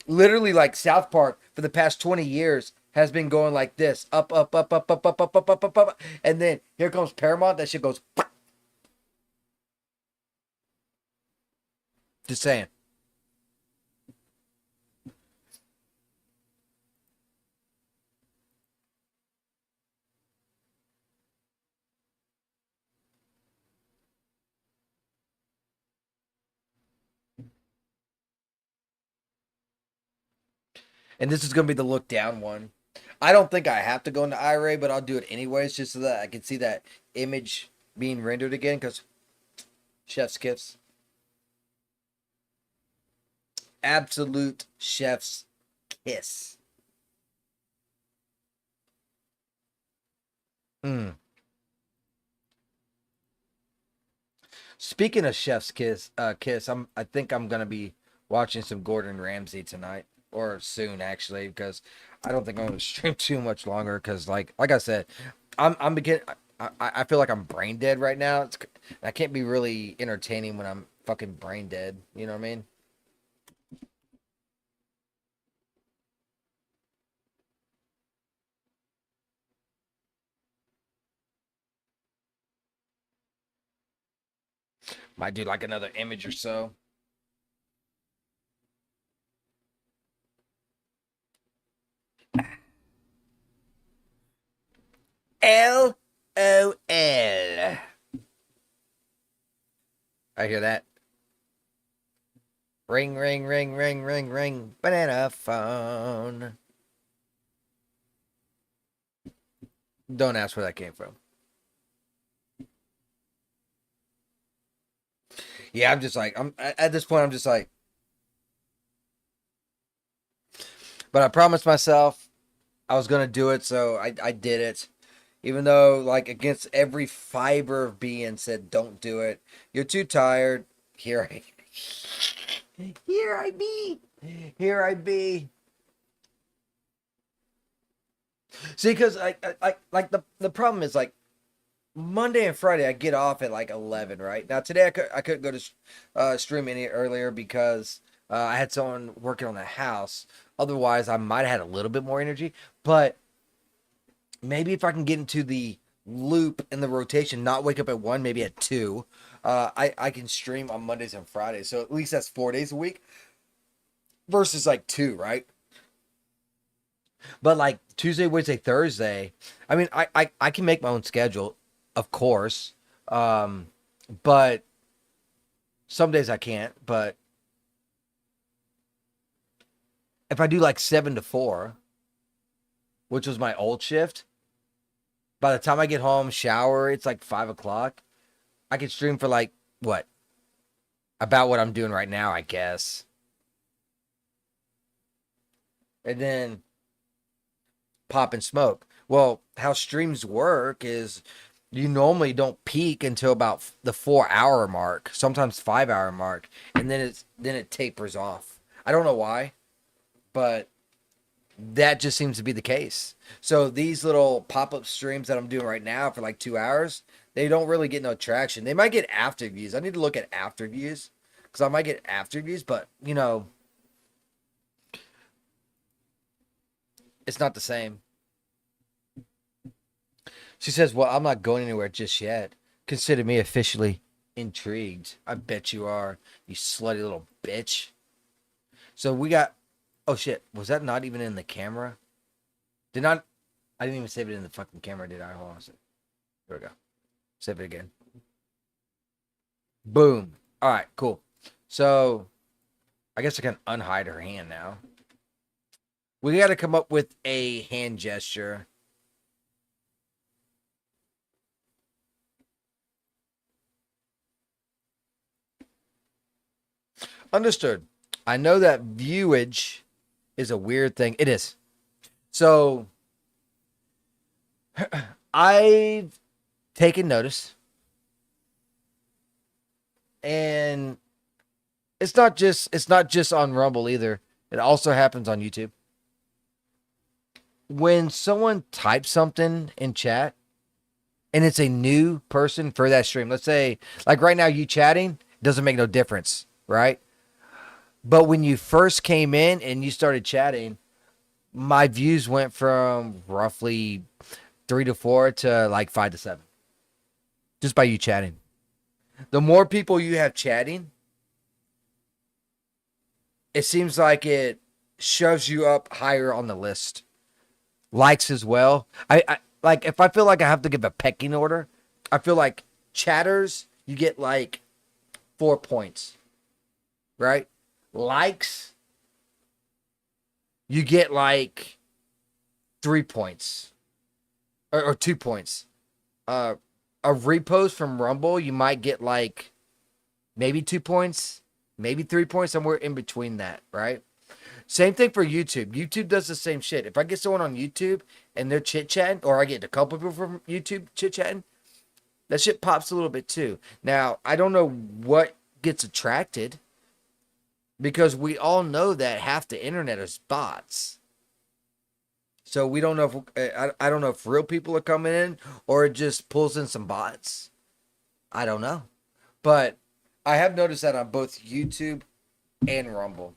literally, like South Park for the past 20 years has been going like this, up, up, up, up, up, up, up, up, up, up, up, and then here comes Paramount. That shit goes. Just saying. And this is going to be the look down one. I don't think I have to go into iRay, but I'll do it anyways just so that I can see that image being rendered again, because chef's kiss. Absolute chef's kiss. Speaking of chef's kiss, I think I'm going to be watching some Gordon Ramsay tonight. Or soon, actually, because I don't think I'm gonna stream too much longer. Because, like I said, I'm beginning. I feel like I'm brain dead right now. I can't be really entertaining when I'm fucking brain dead. You know what I mean? Might do like another image or so. LOL. I hear that. Ring, ring, ring, ring, ring, ring. Banana phone. Don't ask where that came from. Yeah, I'm just like, I'm at this point, I'm just like, but I promised myself I was gonna do it, so I did it. Even though, like, against every fiber of being said, don't do it. You're too tired. Here I be. Here I be. See, because like the problem is like Monday and Friday I get off at like 11, right? Now today I couldn't go to stream any earlier because I had someone working on the house. Otherwise, I might have had a little bit more energy. But maybe if I can get into the loop in the rotation, not wake up at 1, maybe at 2, I can stream on Mondays and Fridays. So at least that's 4 days a week versus like 2, right? But like Tuesday, Wednesday, Thursday, I mean, I can make my own schedule, of course. But some days I can't. But if I do like 7 to 4, which was my old shift, by the time I get home, shower, it's like 5 o'clock. I can stream for like, what? About what I'm doing right now, I guess. And then pop and smoke. Well, how streams work is you normally don't peak until about the 4-hour mark, sometimes 5-hour mark, and then it tapers off. I don't know why, but that just seems to be the case. So these little pop-up streams that I'm doing right now for like 2 hours, they don't really get no traction. They might get after views. I need to look at after views because I might get after views, but you know, it's not the same. She says, well, I'm not going anywhere just yet. Consider me officially intrigued. I bet you are, you slutty little bitch. So we got, oh shit, was that not even in the camera? I didn't even save it in the fucking camera, did I? Hold on a second. There we go. Save it again. Boom. All right, cool. So I guess I can unhide her hand now. We got to come up with a hand gesture. Understood. I know that viewage is a weird thing. It is. So I've taken notice. And it's not just on Rumble either. It also happens on YouTube. When someone types something in chat and it's a new person for that stream, let's say like right now you chatting, doesn't make no difference, right? But when you first came in and you started chatting, my views went from roughly 3 to 4 to like 5 to 7. Just by you chatting. The more people you have chatting, it seems like it shoves you up higher on the list. Likes as well. I like if I feel like I have to give a pecking order, I feel like chatters, you get like 4 points. Right? Likes, you get like 3 points. Or 2 points. A repost from Rumble, you might get like maybe 2 points, maybe 3 points, somewhere in between that, right? Same thing for YouTube. YouTube does the same shit. If I get someone on YouTube and they're chit-chatting, or I get a couple people from YouTube chit-chatting, that shit pops a little bit too. Now, I don't know what gets attracted, because we all know that half the internet is bots. So we don't know if I don't know if real people are coming in or it just pulls in some bots. I don't know. But I have noticed that on both YouTube and Rumble.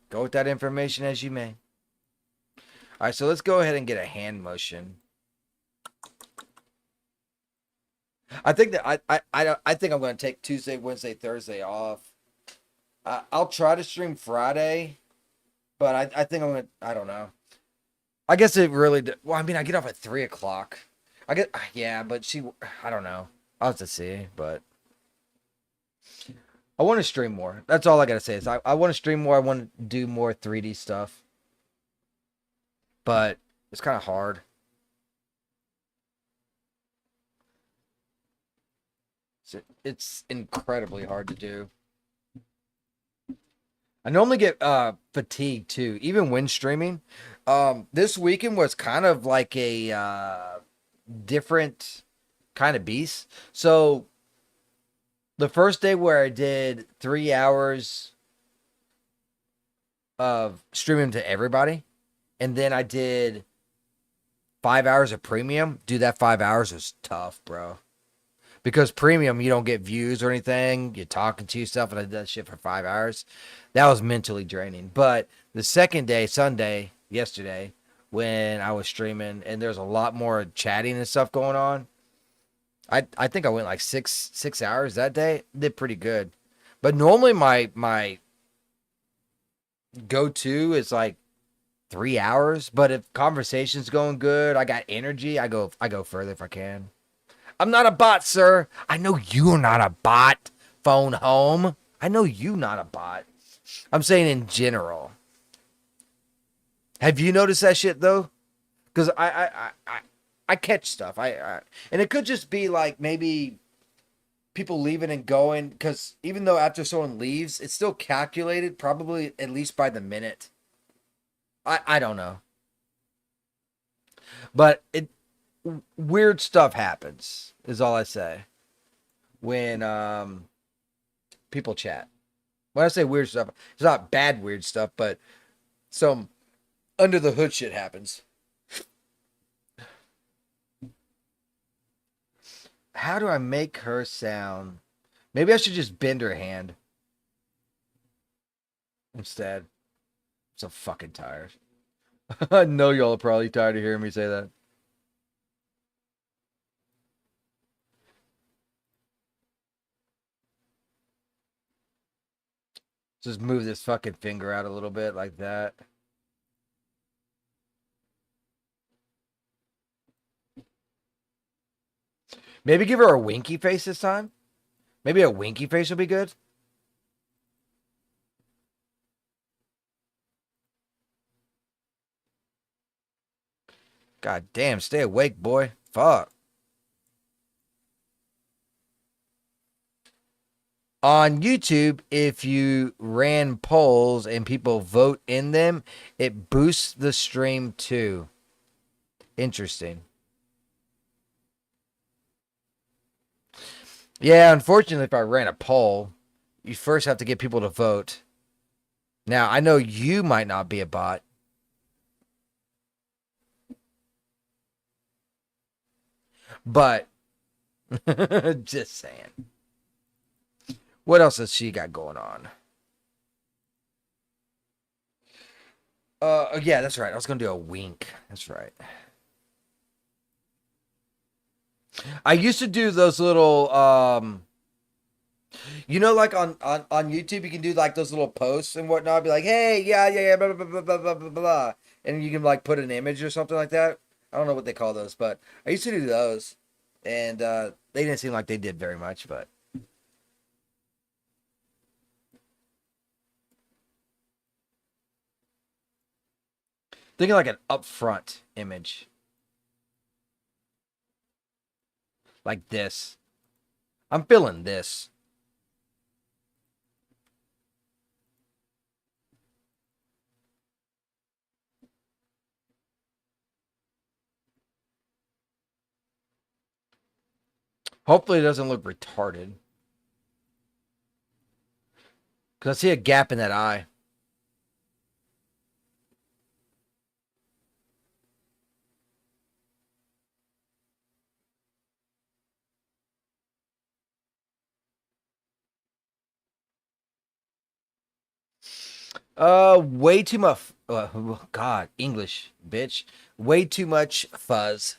Go with that information as you may. All right, so let's go ahead and get a hand motion. I think that I think I'm going to take Tuesday, Wednesday, Thursday off. I'll try to stream Friday, but I think I'm going to, I don't know. I guess it really. Well, I mean, I get off at 3 o'clock. I get yeah, but I don't know. I'll have to see, but I want to stream more. That's all I gotta say is I want to stream more. I want to do more 3D stuff, but it's kind of hard. It's incredibly hard to do. I normally get fatigued too, even when streaming. This weekend was kind of like a different kind of beast. So the first day where I did 3 hours of streaming to everybody, and then I did 5 hours of premium. Dude, that 5 hours was tough, bro. Because premium, you don't get views or anything. You're talking to yourself, and I did that shit for 5 hours. That was mentally draining. But the second day, Sunday, yesterday, when I was streaming, and there's a lot more chatting and stuff going on, I think I went like six hours that day. Did pretty good. But normally my go-to is like 3 hours. But if conversation's going good, I got energy, I go further if I can. I'm not a bot, sir. I know you're not a bot, Phone Home. I know you not a bot. I'm saying in general. Have you noticed that shit though? Because I catch stuff. And it could just be like maybe people leaving and going. Because even though after someone leaves, it's still calculated, probably at least by the minute. I don't know. But weird stuff happens, is all I say, when people chat. When I say weird stuff, it's not bad weird stuff, but some under the hood shit happens. How do I make her sound? Maybe I should just bend her hand instead. I'm so fucking tired. I know y'all are probably tired of hearing me say that. Just move this fucking finger out a little bit like that. Maybe give her a winky face this time. Maybe a winky face will be good. God damn, stay awake, boy. Fuck. On YouTube, if you ran polls and people vote in them, it boosts the stream too. Interesting. Yeah, unfortunately, if I ran a poll, you first have to get people to vote. Now, I know you might not be a bot. But, just saying. What else has she got going on? Yeah, that's right. I was going to do a wink. That's right. I used to do those little, you know, like on YouTube, you can do like those little posts and whatnot. Be like, hey, yeah, blah, blah, blah, blah, blah, blah, blah. And you can like put an image or something like that. I don't know what they call those, but I used to do those. And they didn't seem like they did very much, but. Thinking like an upfront image. Like this. I'm feeling this. Hopefully it doesn't look retarded. Because I see a gap in that eye. Way too much. God, English, bitch. Way too much fuzz.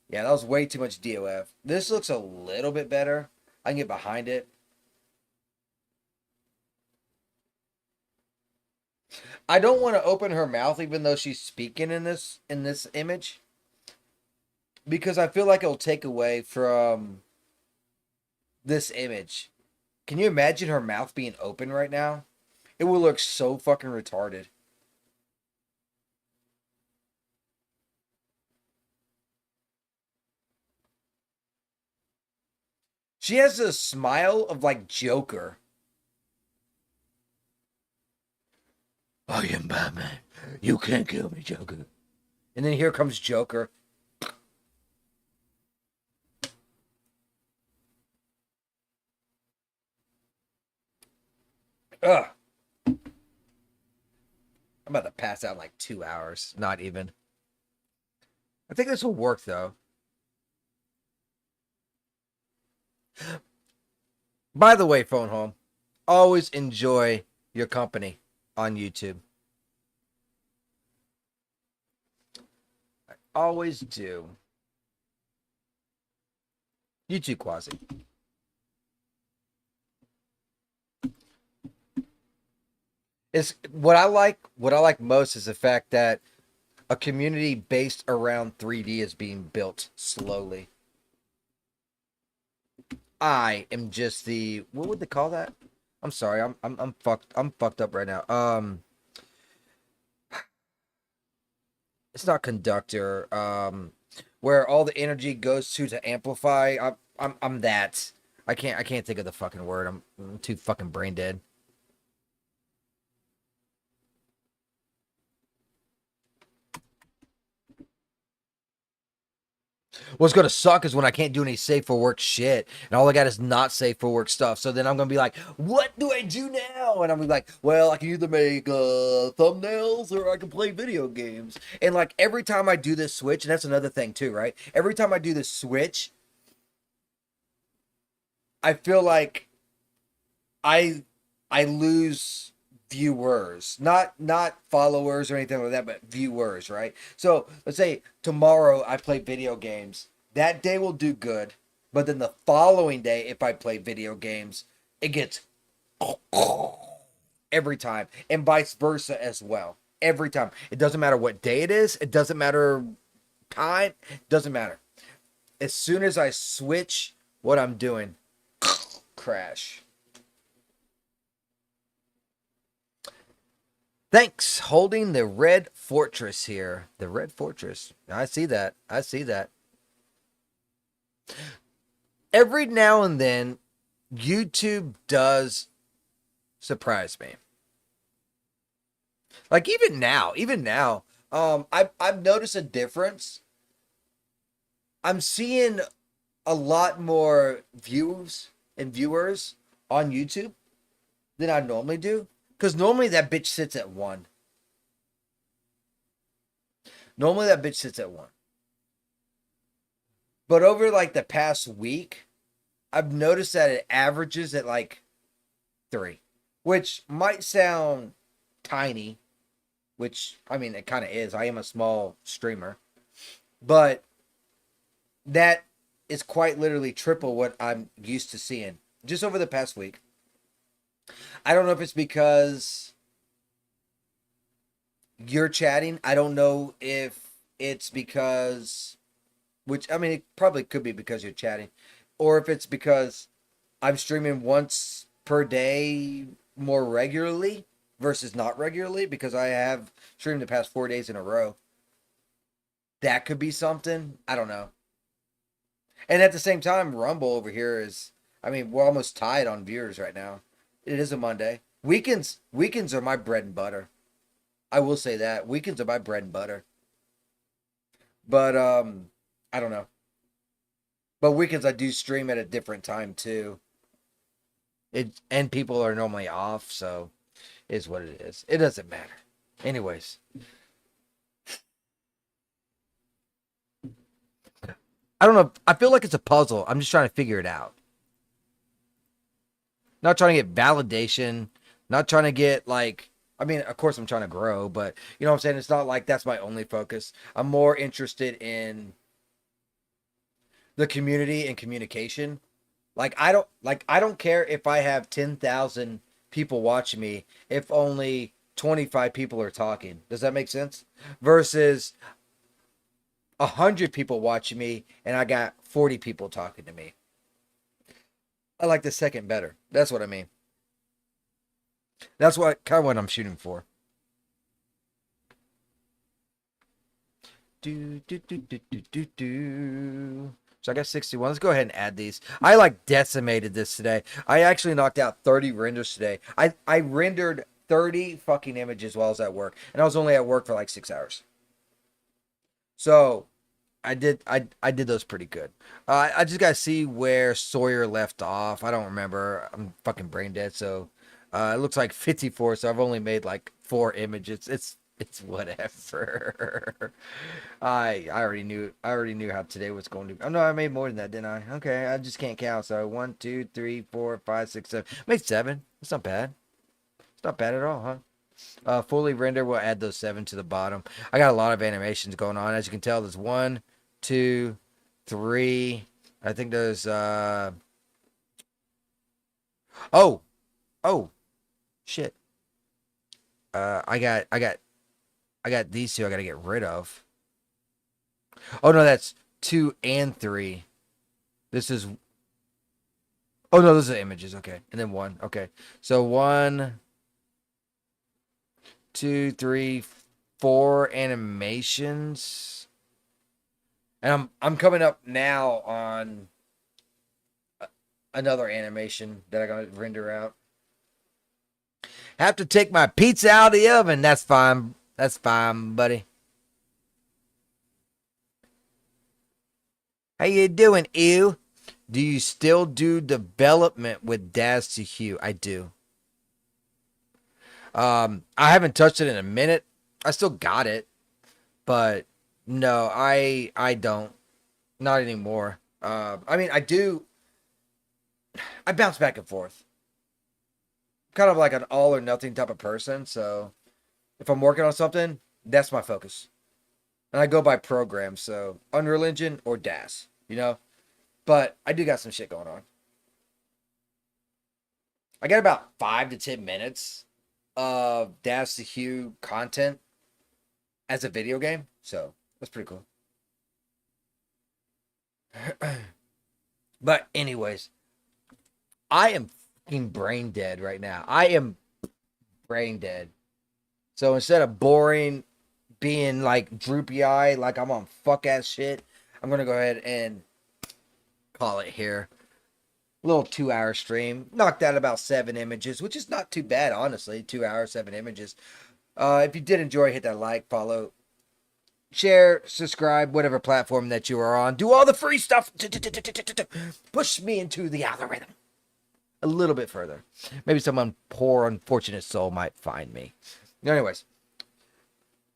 Yeah, that was way too much DOF. This looks a little bit better. I can get behind it. I don't want to open her mouth even though she's speaking in this image, because I feel like it'll take away from this image. Can you imagine her mouth being open right now? It will look so fucking retarded. She has a smile of like Joker. I am Batman. You can't kill me, Joker. And then here comes Joker. Ugh. I'm about to pass out in like 2 hours. Not even. I think this will work though. By the way, Phone Home, always enjoy your company on YouTube. I always do. YouTube Quasi. Is what I like most is the fact that a community based around 3D is being built slowly. I am just the, what would they call that? I'm sorry, I'm fucked up right now. It's not conductor. Where all the energy goes to amplify. I'm that. I can't think of the fucking word. I'm too fucking brain dead. What's gonna suck is when I can't do any safe for work shit, and all I got is not safe for work stuff. So then I'm gonna be like, "What do I do now?" And I'm gonna be like, "Well, I can either make thumbnails or I can play video games." And like every time I do this switch, and that's another thing too, right? Every time I do this switch, I feel like I lose viewers, not followers or anything like that, but viewers, right? So let's say tomorrow I play video games. That day will do good, but then the following day, if I play video games, it gets every time, and vice versa as well. Every time. It doesn't matter what day it is. It doesn't matter time. It doesn't matter. As soon as I switch what I'm doing, crash. Thanks. Holding the Red Fortress here. The Red Fortress. I see that. I see that. Every now and then, YouTube does surprise me. Like even now, I've noticed a difference. I'm seeing a lot more views and viewers on YouTube than I normally do. Because normally that bitch sits at 1. Normally that bitch sits at 1. But over like the past week, I've noticed that it averages at like 3. Which might sound tiny. Which, I mean, it kind of is. I am a small streamer. But that is quite literally triple what I'm used to seeing. Just over the past week. I don't know if it's because you're chatting. I don't know if it's because, which, I mean, it probably could be because you're chatting. Or if it's because I'm streaming once per day more regularly versus not regularly, because I have streamed the past 4 days in a row. That could be something. I don't know. And at the same time, Rumble over here is, I mean, we're almost tied on viewers right now. It is a Monday. Weekends are my bread and butter. I will say that. Weekends are my bread and butter. But I don't know. But weekends I do stream at a different time too. And people are normally off, so it's what it is. It doesn't matter. Anyways. I don't know. I feel like it's a puzzle. I'm just trying to figure it out. Not trying to get validation. Not trying to get like, I mean, of course I'm trying to grow, but you know what I'm saying? It's not like that's my only focus. I'm more interested in the community and communication. I don't care if I have 10,000 people watching me if only 25 people are talking. Does that make sense? Versus 100 people watching me and I got 40 people talking to me. I like the second better. That's what I mean. That's what kind of what I'm shooting for. Do. So I got 61. Let's go ahead and add these. I like decimated this today. I actually knocked out 30 renders today. I rendered 30 fucking images while I was at work. And I was only at work for like 6 hours. So I did those pretty good. I just gotta see where Sawyer left off. I don't remember. I'm fucking brain dead. So it looks like 54. So I've only made like 4 images. It's whatever. I already knew how today was going to. Oh no, I made more than that, didn't I? Okay, I just can't count. So 1, 2, 3, 4, 5, 6, 7. I made 7. It's not bad. It's not bad at all, huh? Fully render. We'll add those 7 to the bottom. I got a lot of animations going on. As you can tell, there's 1, 2, 3. I think there's oh shit. I got these 2 I gotta get rid of. Oh no, that's 2 and 3. This is oh no, those are images, okay. And then 1. Okay. So 1, 2, 3, 4 animations. And I'm coming up now on another animation that I gotta render out. Have to take my pizza out of the oven. That's fine. That's fine, buddy. How you doing, ew? Do you still do development with Daz3D? I do. I haven't touched it in a minute. I still got it, but no, I don't. Not anymore. I mean, I do. I bounce back and forth. Kind of like an all or nothing type of person. So if I'm working on something, that's my focus. And I go by program, so Unreal Engine or Daz, you know? But I do got some shit going on. I got about 5 to 10 minutes of Daz3D content as a video game, so that's pretty cool. But anyways, I am fucking brain dead right now. I am brain dead. So instead of boring, being like droopy eye, like I'm on fuck ass shit, I'm gonna go ahead and call it here. Little 2-hour stream. Knocked out about 7 images, which is not too bad, honestly. 2 hours, 7 images. If you did enjoy, hit that like, follow, share, subscribe, whatever platform that you are on. Do all the free stuff. Push me into the algorithm a little bit further. Maybe someone poor, unfortunate soul might find me. Anyways,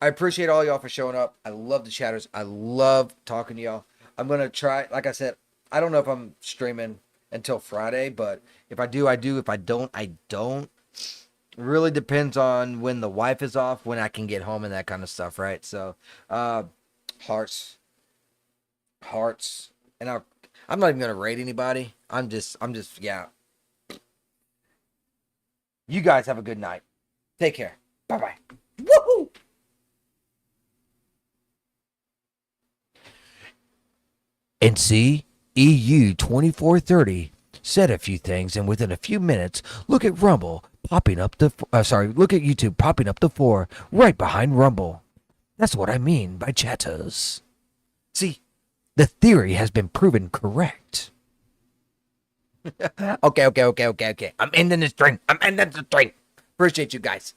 I appreciate all y'all for showing up. I love the chatters. I love talking to y'all. I'm going to try, like I said, I don't know if I'm streaming until Friday, but if I do, I do. If I don't, I don't. It really depends on when the wife is off, when I can get home and that kind of stuff, right? So, hearts. And I'm not even going to rate anybody. I'm just, yeah. You guys have a good night. Take care. Bye-bye. Woohoo! NC EU 2430 said a few things, and within a few minutes, look at Rumble popping up look at YouTube popping up the 4 right behind Rumble. That's what I mean by chatters. See, the theory has been proven correct. Okay. I'm ending the stream. Appreciate you guys.